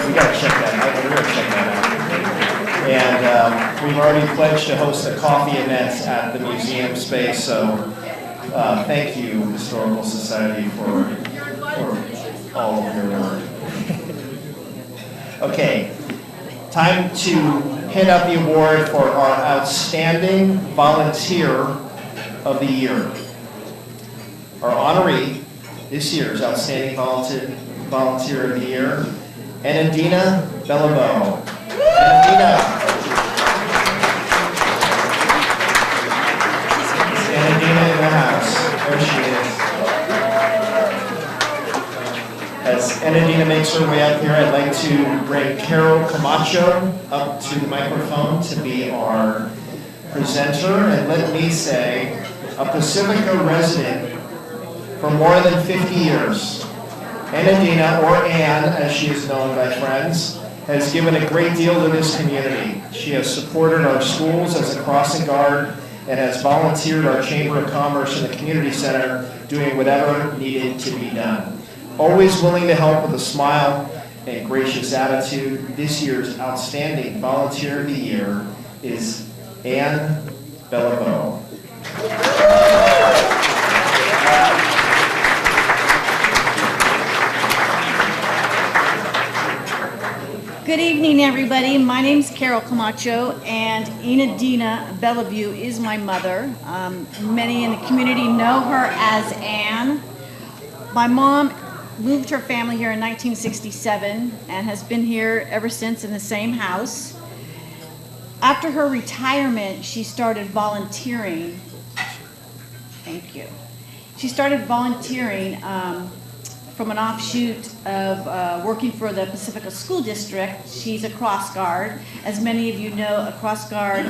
We gotta check that out. We're gonna check that out. And we've already pledged to host a coffee event at the museum space, so thank you, Historical Society, for all of your work. Okay, time to hand out the award for our Outstanding Volunteer of the Year. Our honoree this year's Outstanding Volunteer of the Year, Anandina Bellabo. Anandina in the house. There she is. As Anandina makes her way up here, I'd like to bring Carol Camacho up to the microphone to be our presenter. And let me say, a Pacifica resident for more than 50 years, Anandina, or Ann as she is known by friends, has given a great deal to this community. She has supported our schools as a crossing guard and has volunteered our Chamber of Commerce and the Community Center doing whatever needed to be done. Always willing to help with a smile and gracious attitude, this year's Outstanding Volunteer of the Year is Ann Bellabo. Good evening, everybody. My name's Carol Camacho, and Anandina Bellevue is my mother. Many in the community know her as Ann. My mom moved her family here in 1967 and has been here ever since in the same house. After her retirement, she started volunteering. Thank you. She started volunteering from an offshoot of working for the Pacifica School District. She's a cross guard. As many of you know, a cross guard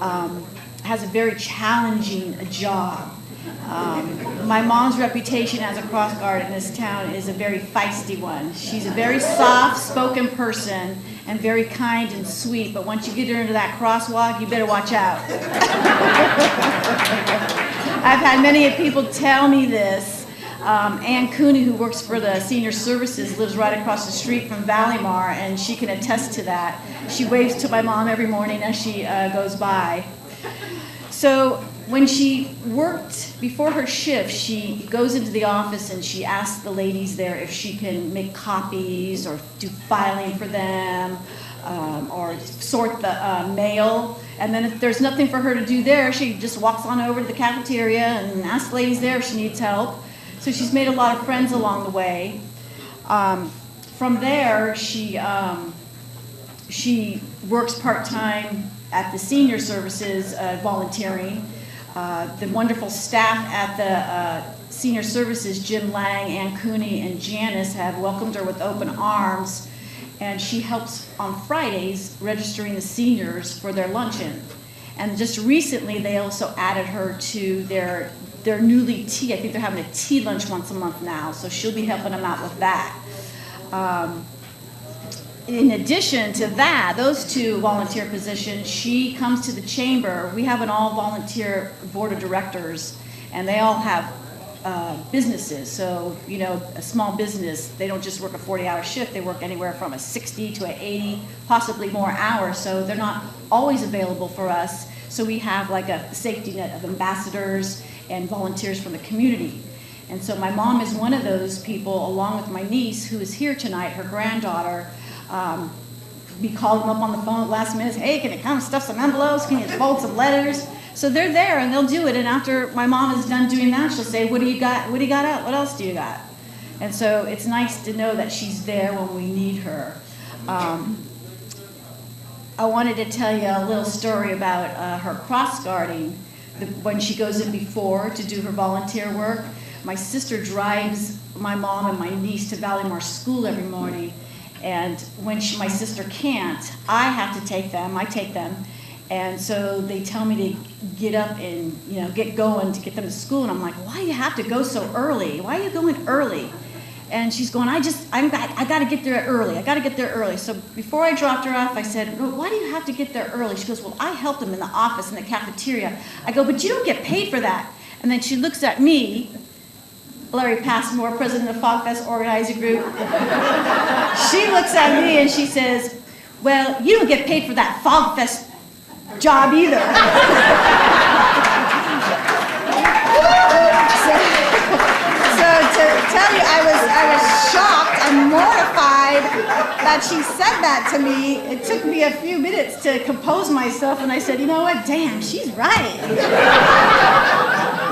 has a very challenging job. My mom's reputation as a cross guard in this town is a very feisty one. She's a very soft-spoken person and very kind and sweet, but once you get her into that crosswalk, you better watch out. I've had many people tell me this. Ann Cooney, who works for the Senior Services, lives right across the street from Valleymar, and she can attest to that. She waves to my mom every morning as she goes by. So When she worked, before her shift, she goes into the office and she asks the ladies there if she can make copies or do filing for them, or sort the mail. And then if there's nothing for her to do there, she just walks on over to the cafeteria and asks the ladies there if she needs help. So she's made a lot of friends along the way. From there, she works part-time at the senior services, volunteering. The wonderful staff at the senior services, Jim Lang, Ann Cooney, and Janice, have welcomed her with open arms, and she helps on Fridays registering the seniors for their luncheon. And just recently, they also added her to their newly tea. I think they're having a tea lunch once a month now, so she'll be helping them out with that. In addition to that, those two volunteer positions, she comes to the chamber. We have an all-volunteer board of directors, and they all have businesses. So, you know, a small business, they don't just work a 40-hour shift. They work anywhere from a 60 to an 80, possibly more hours. So they're not always available for us. So we have like a safety net of ambassadors and volunteers from the community. And so my mom is one of those people, along with my niece, who is here tonight, her granddaughter. We called them up on the phone at last minute. Hey, can you come stuff some envelopes? Can you fold some letters? So they're there and they'll do it. And after my mom is done doing that, she'll say, what do you got? What do you got out? What else do you got? And so it's nice to know that she's there when we need her. I wanted to tell you a little story about her cross-guarding. When she goes in before to do her volunteer work, my sister drives my mom and my niece to Valleymore School every morning. And when my sister can't, I have to take them. I take them. And so they tell me to get up and, you know, get going to get them to school. And I'm like, why do you have to go so early? Why are you going early? And she's going, I got to get there early. I got to get there early. So before I dropped her off, I said, well, why do you have to get there early? She goes, well, I help them in the office, in the cafeteria. I go, but you don't get paid for that. And then she looks at me, Larry Passmore, president of FogFest Organizing Group. She looks at me and she says, well, you don't get paid for that FogFest job either. So to tell you, I was shocked and mortified that she said that to me. It took me a few minutes to compose myself, and I said, you know what, damn, she's right.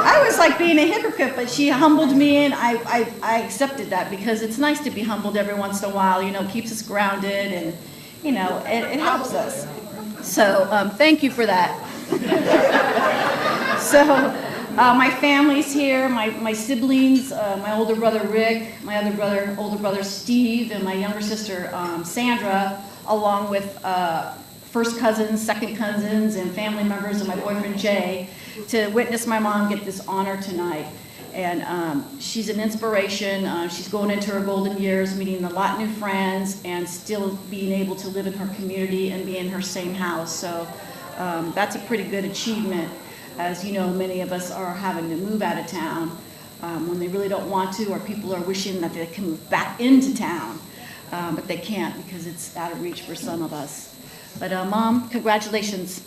I was like being a hypocrite, but she humbled me, and I accepted that because it's nice to be humbled every once in a while. You know, it keeps us grounded, and, you know, it helps us. So thank you for that. So my family's here, my siblings, my older brother Rick, my older brother Steve, and my younger sister Sandra, along with first cousins, second cousins, and family members, and my boyfriend Jay, to witness my mom get this honor tonight. And she's an inspiration. She's going into her golden years, meeting a lot of new friends, and still being able to live in her community and be in her same house. So that's a pretty good achievement. As you know, many of us are having to move out of town when they really don't want to, or people are wishing that they can move back into town, but they can't because it's out of reach for some of us. But Mom, congratulations.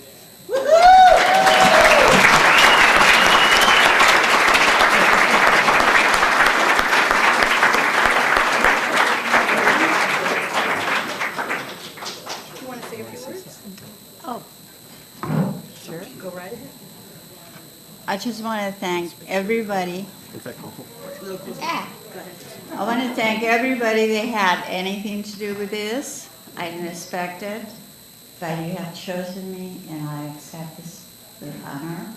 I just want to thank everybody. I want to thank everybody that had anything to do with this. I didn't expect it, but you have chosen me, and I accept this with honor.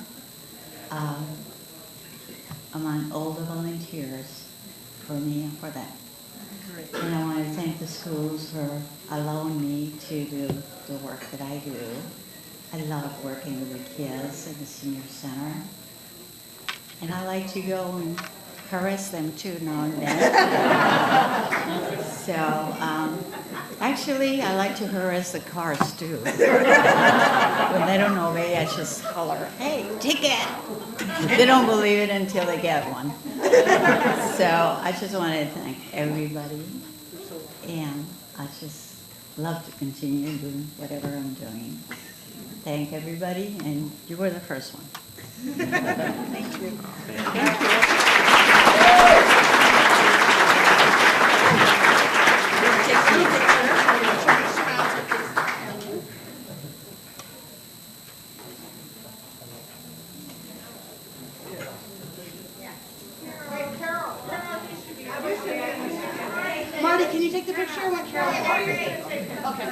Among all the volunteers for me and for them. And I want to thank the schools for allowing me to do the work that I do. I love working with the kids in the senior center. And I like to go and harass them too now and then. So, actually, I like to harass the cars too. When they don't obey, I just holler, hey, ticket! They don't believe it until they get one. So, I just want to thank everybody. And I just love to continue doing whatever I'm doing. Thank everybody, and you were the first one. Thank you. Marty, can you take the picture? I want Carol. Okay.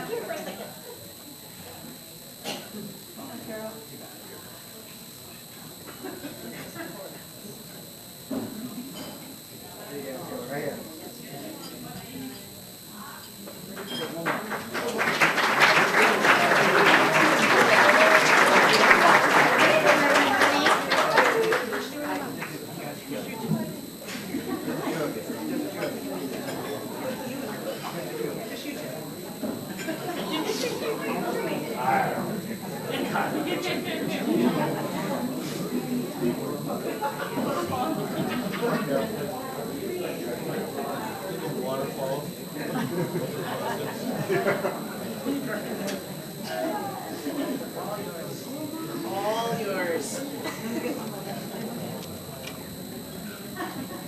All yours.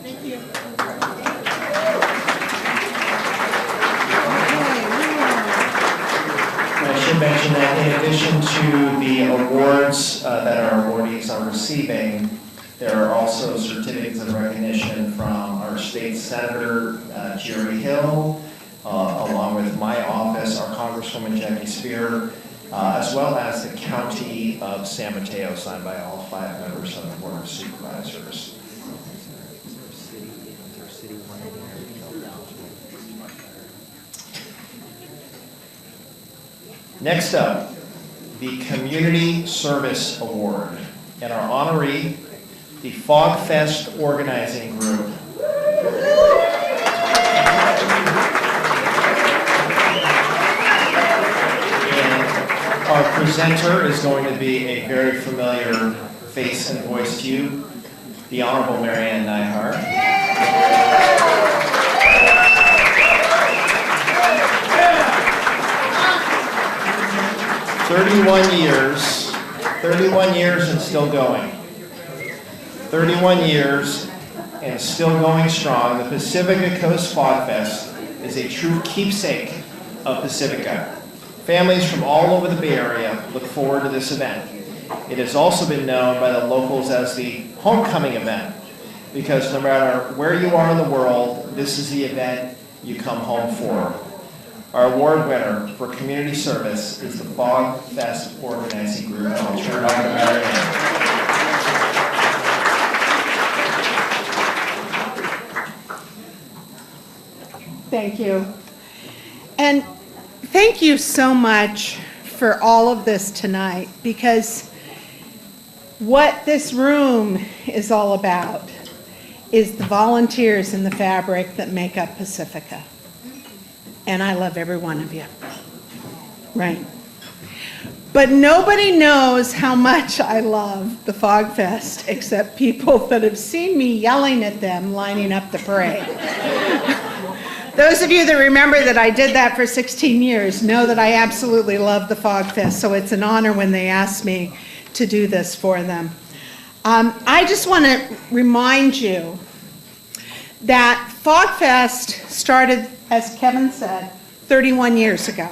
Thank you. I should mention that in addition to the awards that our awardees are receiving, there are also certificates of recognition from our state senator, Jerry Hill, along with my office, our Congresswoman Jackie Spear, as well as the County of San Mateo, signed by all 5 members of the Board of Supervisors. Next up, the Community Service Award, and our honoree, the Fog Fest Organizing Group. And our presenter is going to be a very familiar face and voice to you, the Honorable Marianne Neihart. 31 years and still going. 31 years and still going strong. The Pacifica Coast Fog Fest is a true keepsake of Pacifica. Families from all over the Bay Area look forward to this event. It has also been known by the locals as the homecoming event, because no matter where you are in the world, this is the event you come home for. Our award winner for community service is the Fog Fest Organizing Group. I'll turn it over to Marianne. Thank you. And thank you so much for all of this tonight, because what this room is all about is the volunteers in the fabric that make up Pacifica. And I love every one of you. Right. But nobody knows how much I love the Fog Fest except people that have seen me yelling at them lining up the parade. Those of you that remember that I did that for 16 years know that I absolutely love the Fog Fest, so it's an honor when they ask me to do this for them. I just want to remind you that Fog Fest started, as Kevin said, 31 years ago.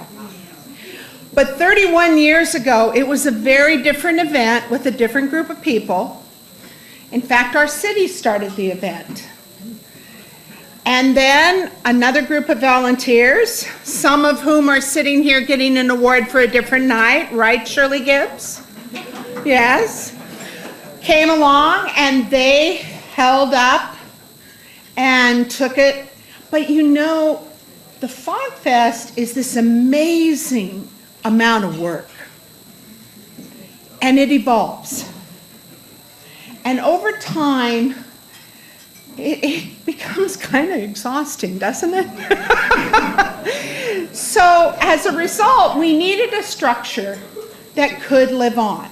But 31 years ago, it was a very different event with a different group of people. In fact, our city started the event. And then another group of volunteers, some of whom are sitting here getting an award for a different night, right, Shirley Gibbs? Yes. Came along and they held up and took it. But you know, the Fog Fest is this amazing amount of work. And it evolves. And over time, it becomes kind of exhausting, doesn't it? So as a result, we needed a structure that could live on.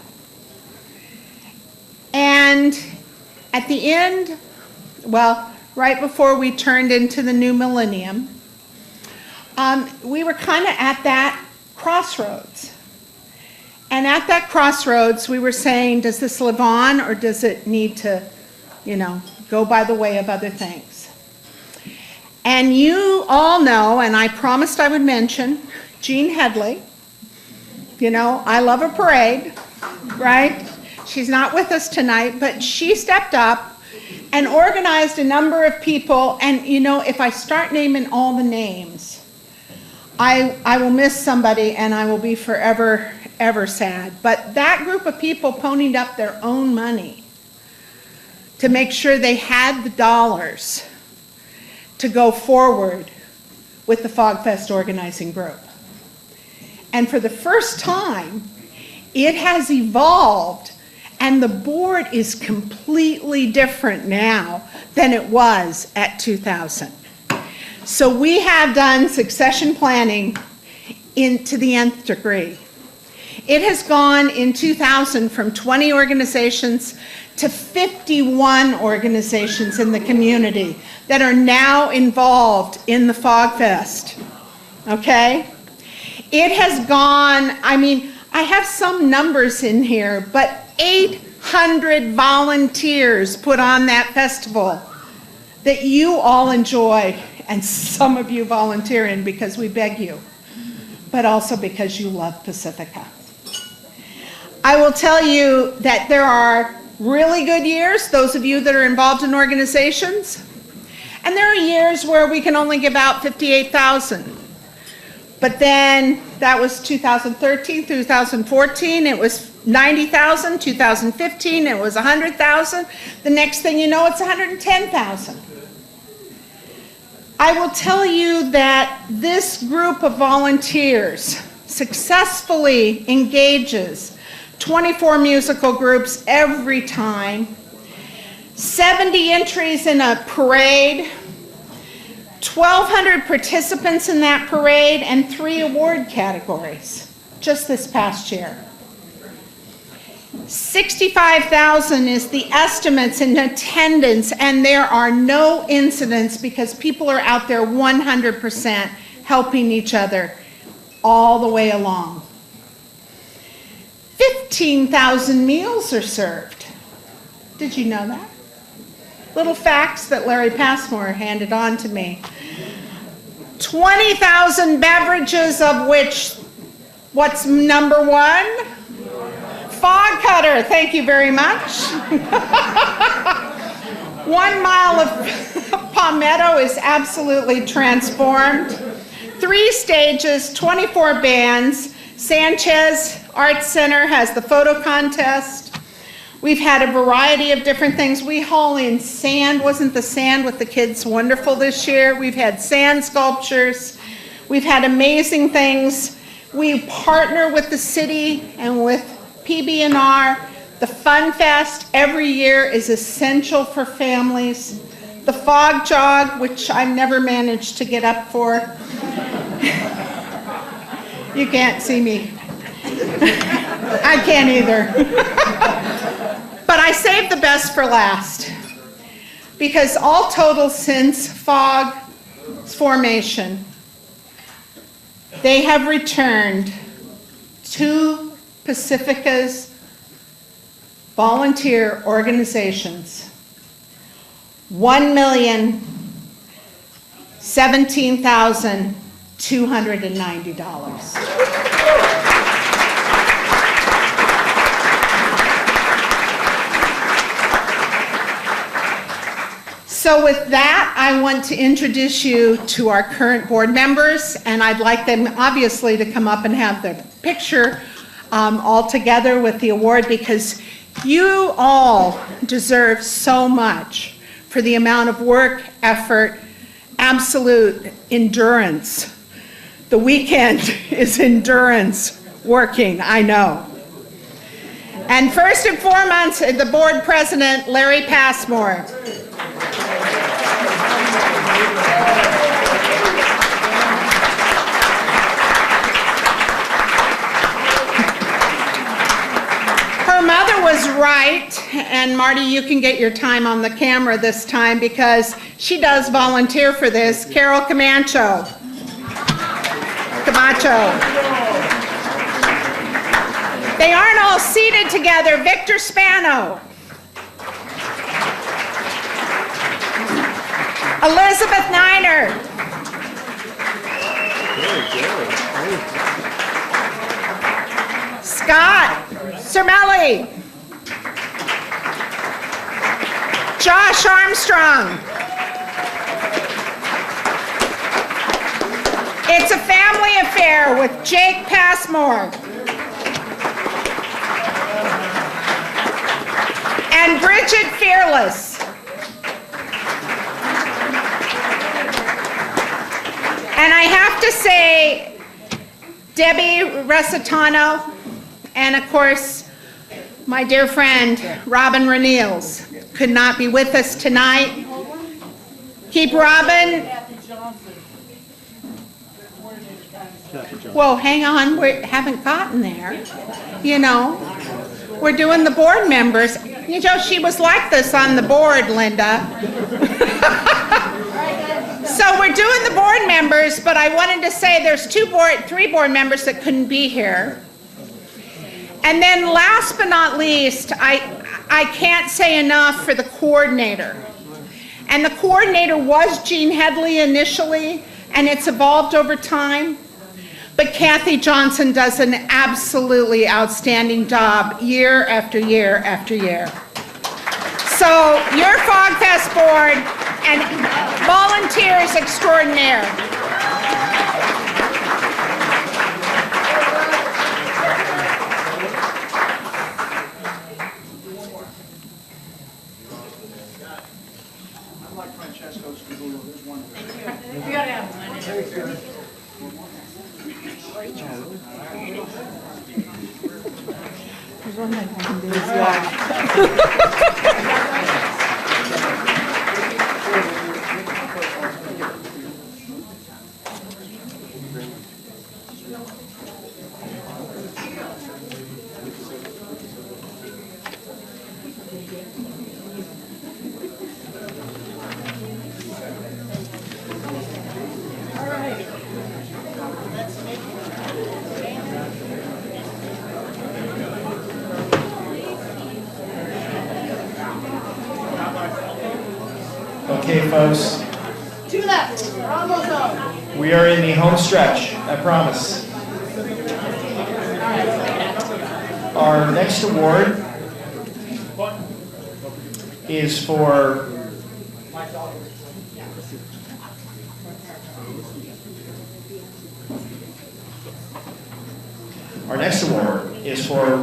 And at the end, well, right before we turned into the new millennium, we were kind of at that crossroads. And at that crossroads, we were saying, does this live on or does it need to, go by the way of other things? And you all know, and I promised I would mention, Jean Headley. I love a parade, right? She's not with us tonight, but she stepped up and organized a number of people. And, if I start naming all the names, I will miss somebody and I will be forever, ever sad. But that group of people ponied up their own money to make sure they had the dollars to go forward with the Fog Fest organizing group. And for the first time, it has evolved, and the board is completely different now than it was at 2000. So we have done succession planning to the nth degree. It has gone in 2000 from 20 organizations to 51 organizations in the community that are now involved in the Fog Fest, okay? It has gone, I have some numbers in here, but 800 volunteers put on that festival that you all enjoy, and some of you volunteer in because we beg you, but also because you love Pacifica. I will tell you that there are really good years, those of you that are involved in organizations, and there are years where we can only give out $58,000. But then that was 2013, 2014, it was $90,000, 2015, it was $100,000. The next thing you know, it's $110,000. I will tell you that this group of volunteers successfully engages 24 musical groups every time, 70 entries in a parade, 1,200 participants in that parade, and 3 award categories just this past year. 65,000 is the estimates in attendance, and there are no incidents because people are out there 100% helping each other all the way along. 15,000 meals are served. Did you know that? Little facts that Larry Passmore handed on to me. 20,000 beverages, of which, what's number one? Fog cutter, thank you very much. 1 mile of Palmetto is absolutely transformed. 3 stages, 24 bands. Sanchez Arts Center has the photo contest. We've had a variety of different things. We haul in sand. Wasn't the sand with the kids wonderful this year? We've had sand sculptures. We've had amazing things. We partner with the city and with PB&R. The Fun Fest every year is essential for families. The Fog Jog, which I've never managed to get up for. You can't see me. I can't either. But I saved the best for last, because all total since Fog's formation, they have returned to Pacifica's volunteer organizations $1,017,290. So with that, I want to introduce you to our current board members, and I'd like them obviously to come up and have their picture all together with the award, because you all deserve so much for the amount of work, effort, absolute endurance. The weekend is endurance working, I know. And first and foremost, the board president, Larry Passmore. Her mother was right, and Marty, you can get your time on the camera this time because she does volunteer for this. Carol Camacho. They aren't all seated together. Victor Spano. Elizabeth Niner. Scott Cermelli. Josh Armstrong. It's a family affair with Jake Passmore. And Bridget Fearless. And I have to say, Debbie Resitano, and of course, my dear friend, Robin Renneals, could not be with us tonight. Keep Robin. Well, hang on, we haven't gotten there. You know, we're doing the board members. You know, she was like this on the board, Linda. So we're doing the board members, but I wanted to say there's three board members that couldn't be here. And then last but not least, I can't say enough for the coordinator. And the coordinator was Jean Headley initially, and it's evolved over time. But Kathy Johnson does an absolutely outstanding job year after year after year. So your FogFest board and volunteers extraordinaire. Okay, folks, Two left. We're almost home. we are in the home stretch, I promise. Our next award is for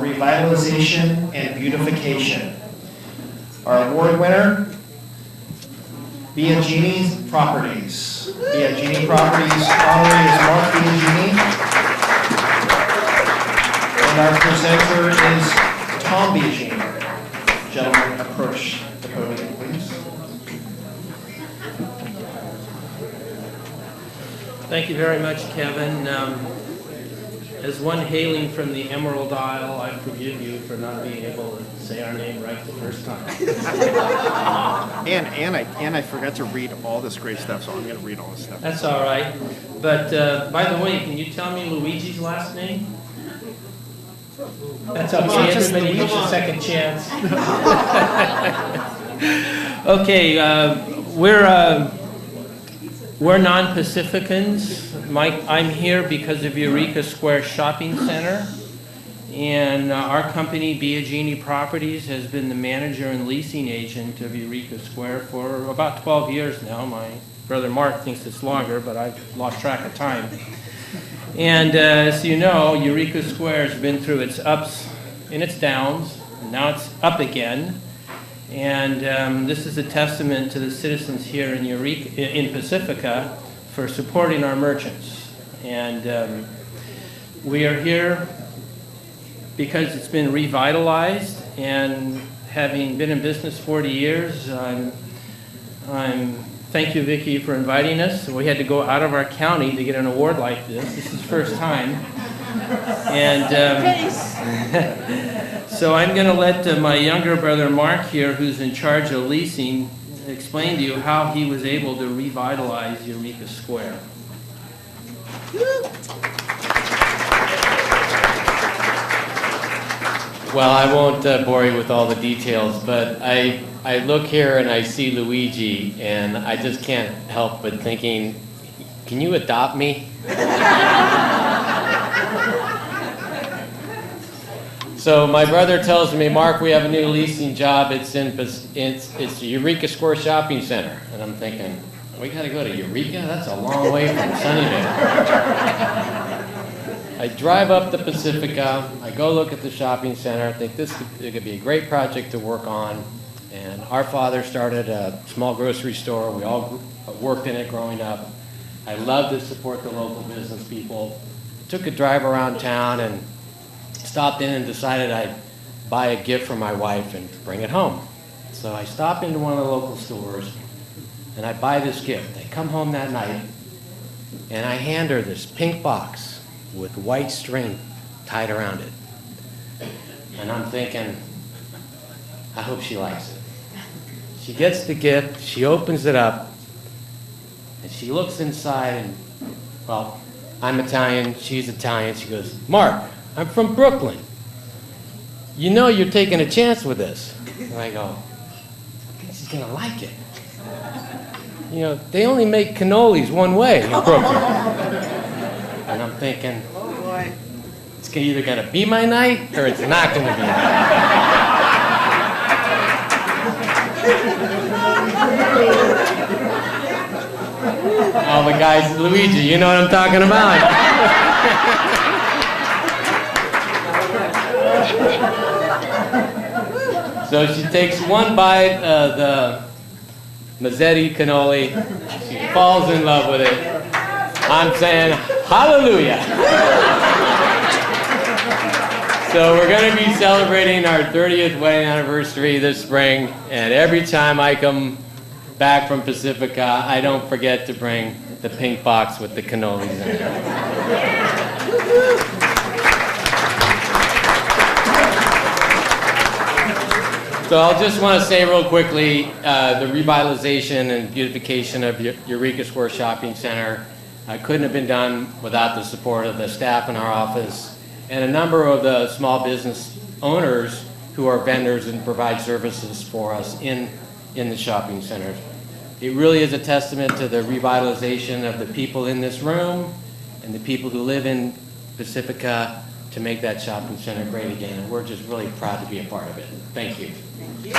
revitalization and beautification. Our award winner, Biagini Properties. Biagini Properties honoree is Mark Biagini. And our presenter is Tom Biagini. Gentlemen, approach the podium, please. Thank you very much, Kevin. As one hailing from the Emerald Isle, I forgive you for not being able to say our name right the first time. And I forgot to read all this great stuff, so I'm going to read all this stuff. That's all right. But by the way, can you tell me Luigi's last name? That's okay. Everybody gets a second chance. Okay, we're non-Pacificans. I'm here because of Eureka Square Shopping Center. And our company, Biagini Properties, has been the manager and leasing agent of Eureka Square for about 12 years now. My brother Mark thinks it's longer, but I've lost track of time. And as you know, Eureka Square has been through its ups and its downs, and now it's up again. And this is a testament to the citizens here in Pacifica for supporting our merchants. And we are here because it's been revitalized, and having been in business 40 years, thank you, Vicki, for inviting us. We had to go out of our county to get an award like this. This is the first time. And so I'm going to let my younger brother Mark here, who's in charge of leasing, explain to you how he was able to revitalize Eureka Square. Well, I won't bore you with all the details, but I look here and I see Luigi, and I just can't help but thinking, can you adopt me? So my brother tells me, Mark, we have a new leasing job. It's the Eureka Square Shopping Center, and I'm thinking, we got to go to Eureka? That's a long way from Sunnyvale. I drive up to Pacifica, I go look at the shopping center, I think it could be a great project to work on. And our father started a small grocery store, we all worked in it growing up. I love to support the local business people. Took a drive around town and stopped in and decided I'd buy a gift for my wife and bring it home. So I stopped into one of the local stores and I buy this gift. I come home that night and I hand her this pink box with white string tied around it. And I'm thinking, I hope she likes it. She gets the gift, she opens it up, and she looks inside and, well, I'm Italian, she's Italian. She goes, Mark, I'm from Brooklyn. You know you're taking a chance with this. And I go, I think she's gonna like it. You know, they only make cannolis one way in Brooklyn. And I'm thinking, it's either going to be my night or it's not going to be my night. All the guys, Luigi, you know what I'm talking about. So she takes one bite of the Mazzetti cannoli, she falls in love with it. I'm saying, hallelujah. So we're going to be celebrating our 30th wedding anniversary this spring, and every time I come back from Pacifica, I don't forget to bring the pink box with the cannolis in it. So I'll just want to say real quickly, the revitalization and beautification of Eureka Square Shopping Center couldn't have been done without the support of the staff in our office and a number of the small business owners who are vendors and provide services for us in the shopping centers. It really is a testament to the revitalization of the people in this room and the people who live in Pacifica to make that shopping center great again. And we're just really proud to be a part of it. Thank you. Thank you.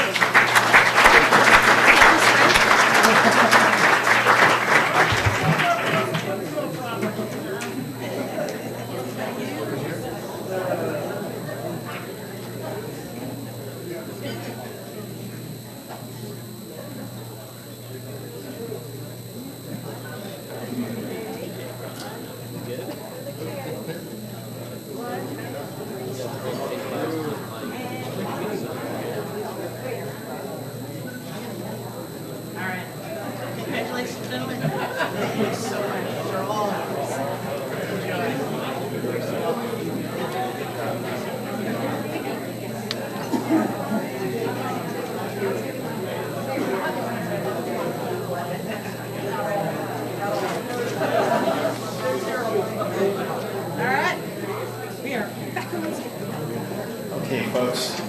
Okay, folks.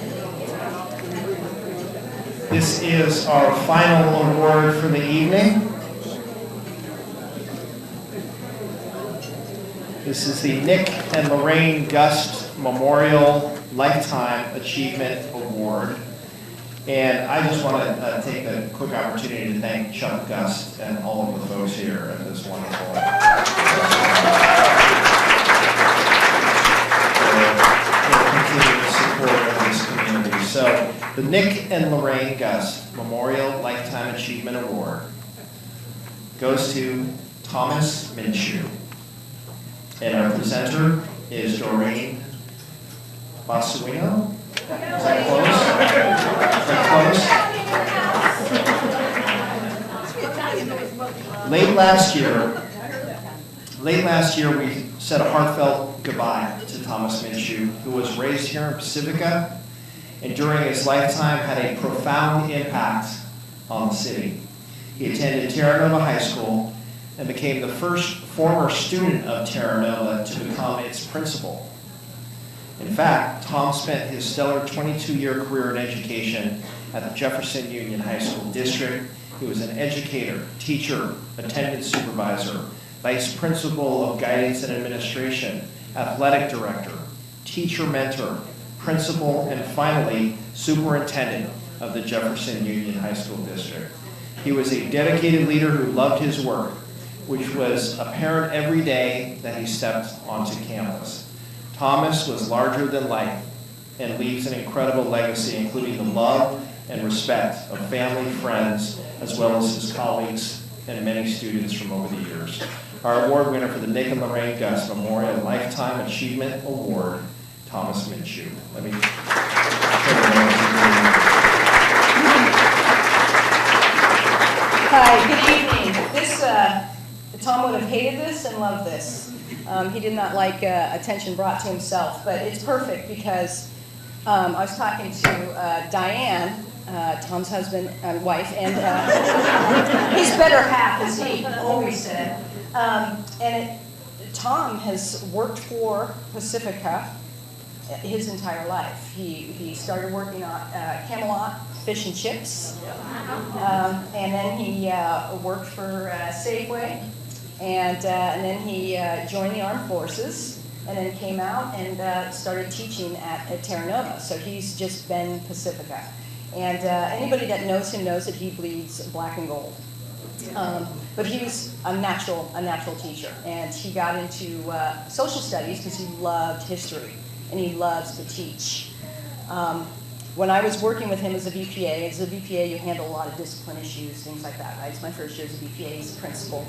This is our final award for the evening. This is the Nick and Lorraine Gust Memorial Lifetime Achievement Award. And I just want to take a quick opportunity to thank Chuck Gust and all of the folks here at this wonderful continued support of this community. So the Nick and Lorraine Gust Memorial Lifetime Achievement Award goes to Thomas Minshew. And our presenter is Doreen Basuino. Is that close? Late last year, we said a heartfelt goodbye to Thomas Minshew, who was raised here in Pacifica, and during his lifetime had a profound impact on the city. He attended Terra Nova High School and became the first former student of Terra Nova to become its principal. In fact, Tom spent his stellar 22-year career in education at the Jefferson Union High School District. He was an educator, teacher, attendance supervisor, vice principal of guidance and administration, athletic director, teacher mentor, principal, and finally, superintendent of the Jefferson Union High School District. He was a dedicated leader who loved his work, which was apparent every day that he stepped onto campus. Thomas was larger than life and leaves an incredible legacy, including the love and respect of family, friends, as well as his colleagues and many students from over the years. Our award winner for the Nick and Lorraine Gus Memorial Lifetime Achievement Award, Thomas Minshew. Let me Hi, good evening. Tom would have hated this and loved this. He did not like attention brought to himself, but it's perfect because I was talking to Diane, Tom's husband and wife, and his better half, as he always said. Tom has worked for Pacifica his entire life. He started working on Camelot Fish and Chips, and then he worked for Safeway, and then he joined the Armed Forces, and then came out and started teaching at Terra Nova. So he's just been Pacifica. And anybody that knows him knows that he bleeds black and gold. But he was a natural teacher, and he got into social studies because he loved history, and he loves to teach. When I was working with him as a VPA you handle a lot of discipline issues, things like that, right? It's my first year as a VPA as a principal,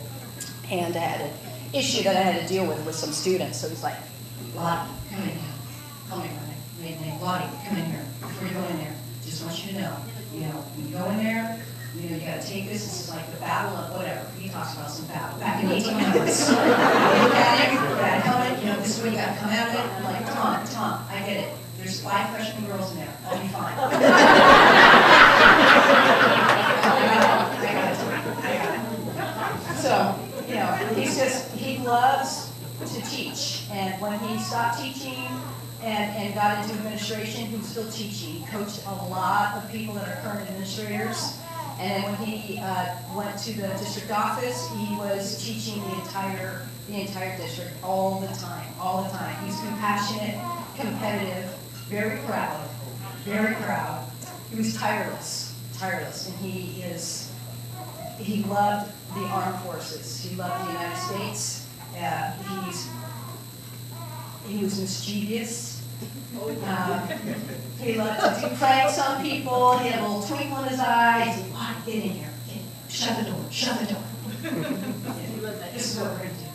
and I had an issue that I had to deal with some students. So he's like, Lottie, come in here. Call me by name. Lottie, come in here. Before you go in there, just want you to know, when you go in there, you gotta take this. This is like the battle of whatever. He talks about some battle back in 1800s. Look at it, that helmet, this is where you gotta come out of it. I'm like, Tom, I get it. There's 5 freshman girls in there. I'll be fine. I got it. So, he loves to teach. And when he stopped teaching and got into administration, he was still teaching. He coached a lot of people that are current administrators. And then when he went to the district office, he was teaching the entire district all the time. He's compassionate, competitive, very proud. He was tireless, and he loved the armed forces. He loved the United States. He was mischievous. He loved to do pranks on people. He had a little twinkle in his eye. He'd say, "Why? Get in here. Shut the door. This is what we're going to do."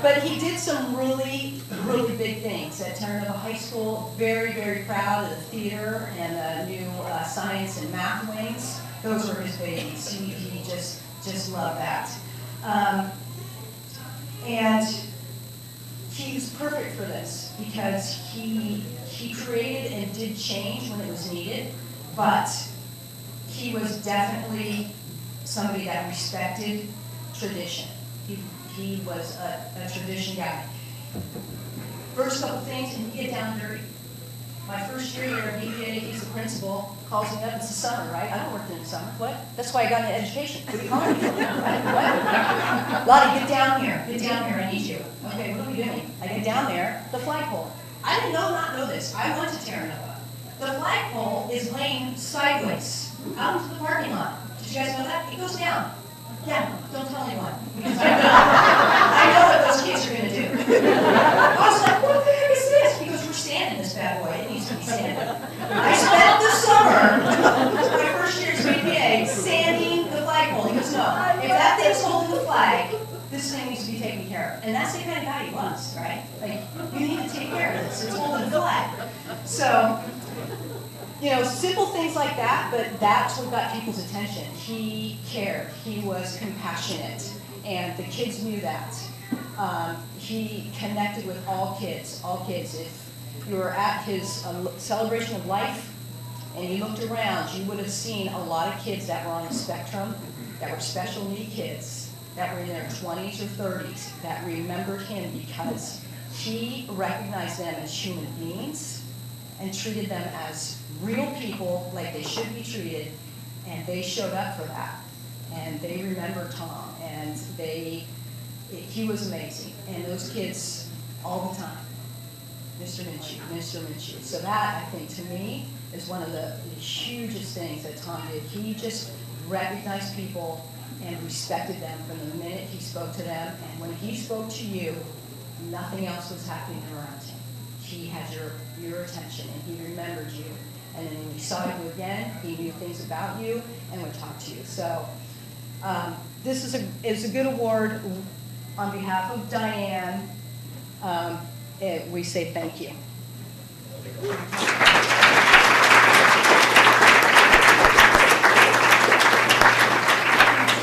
But he did some really, really big things at Terra Nova High School. Very, very proud of the theater and the new science and math wings. Those were his babies. He just loved that. And he was perfect for this because he created and did change when it was needed, but he was definitely somebody that respected tradition. He was a tradition guy. First couple things, and he get down dirty. My first year here at BPA, he's the principal, calls me up, it's the summer, right? I don't work in the summer. What? That's why I got into education. What are you calling me for? What? Lottie, get down here, I need you. Okay, what are we doing? I get down there, the flagpole. I did not know this. I went to Terra Nova. The flagpole is laying sideways out into the parking lot. Did you guys know that? It goes down. Yeah, don't tell anyone. Because I know what those kids are going to do. I was like, what the heck is this? Because we're sanding this bad boy. It needs to be sanded. I spent the summer, my first year as BPA, sanding the flagpole. He goes, no, if that thing's holding the flag, this thing needs to be taken care of. And that's the kind of guy he was, right? Like, you need to take care of this. It's holding the flag. So, simple things like that, but that's what got people's attention. He cared. He was compassionate. And the kids knew that. He connected with all kids. If you were at his celebration of life and you looked around, you would have seen a lot of kids that were on the spectrum, that were special need kids, that were in their 20s or 30s, that remembered him because He recognized them as human beings and treated them as real people like they should be treated, and they showed up for that. And they remember Tom, and he was amazing. And those kids, all the time, Mr. Minshew, Mr. Minshew. So that, I think, to me, is one of the hugest things that Tom did. He just recognized people and respected them from the minute he spoke to them. And when he spoke to you, nothing else was happening around him. He had your attention, and he remembered you. And then when he saw you again, he knew things about you and would talk to you. So this is a good award. On behalf of Diane, we say thank you.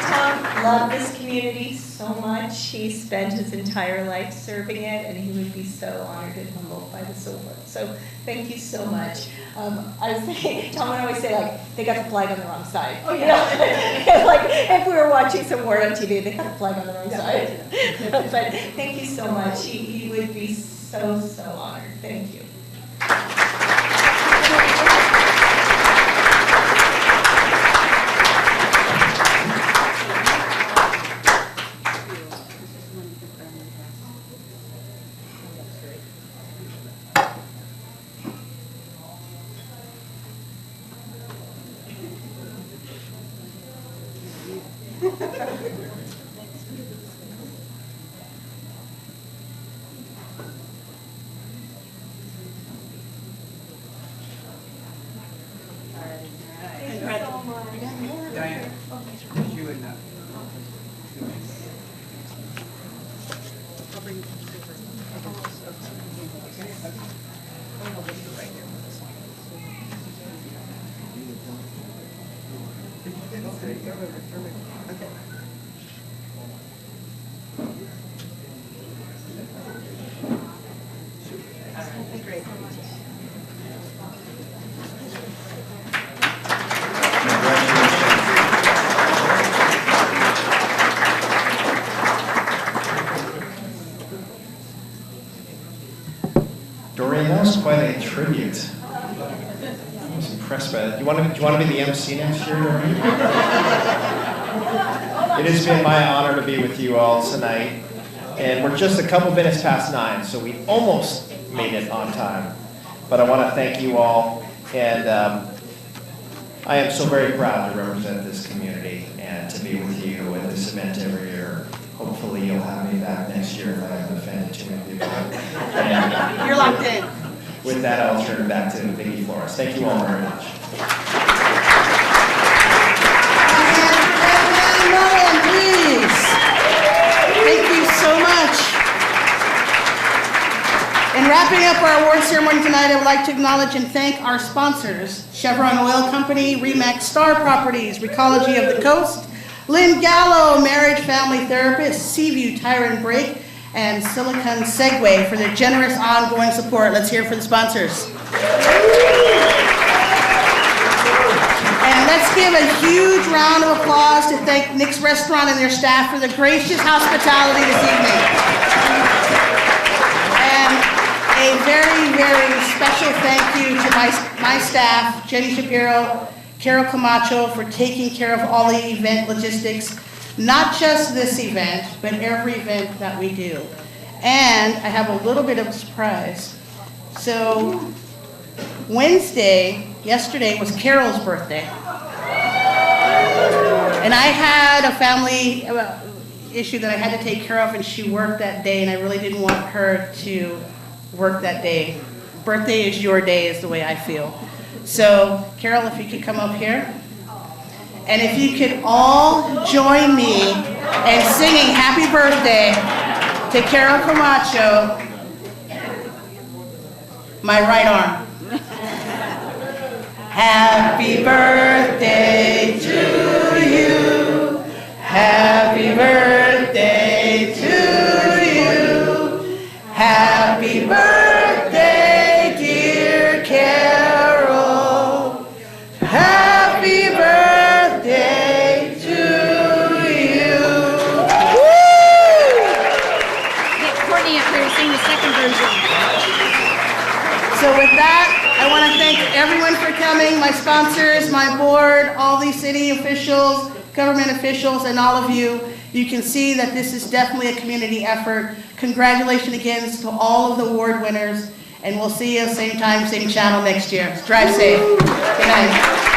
Tom loved this community so much. He spent his entire life serving it, and he would be so honored and humbled by this award. So thank you so much. I was saying, Tom would always say, like, they got the flag on the wrong side. Oh, yeah. Like, if we were watching some award on TV, they got the flag on the wrong side. But thank you so much. He would be so, so honored. Thank you. Diane, you and Doreen, that was quite a tribute. I was impressed by that. Do you want to be the MC next year, Doreen? It has been my honor to be with you all tonight. And we're just a couple minutes past 9, so we almost made it on time. But I want to thank you all, and I am so very proud to represent this community and to be with you at this event every year. Hopefully you'll have me back next year if I haven't offended too many people. And You're locked in. with that, I'll turn it back to Vicki Flores. Thank you all very much. Ryan, please. Thank you so much. In wrapping up our award ceremony tonight, I would like to acknowledge and thank our sponsors, Chevron Oil Company, Remax Star Properties, Recology of the Coast, Lynn Gallo, Marriage Family Therapist, Seaview Tire and Brake, and Silicon Segway for their generous ongoing support. Let's hear it for the sponsors. And let's give a huge round of applause to thank Nick's Restaurant and their staff for the gracious hospitality this evening. And a very, very special thank you to my staff, Jenny Shapiro, Carol Camacho, for taking care of all the event logistics, not just this event, but every event that we do. And I have a little bit of a surprise. So yesterday was Carol's birthday. And I had a family issue that I had to take care of, and she worked that day, and I really didn't want her to work that day. Birthday is your day is the way I feel. So, Carol, if you could come up here. And if you could all join me in singing happy birthday to Carol Camacho, my right arm. Happy birthday to you. Happy birthday to you. Happy birthday, dear Carol. Happy birthday to you. Get Courtney up here to sing the second version. thank everyone for coming, my sponsors, my board, all these city officials, government officials, and all of you. You can see that this is definitely a community effort. Congratulations again to all of the award winners, and we'll see you same time, same channel next year. Drive safe. Good night.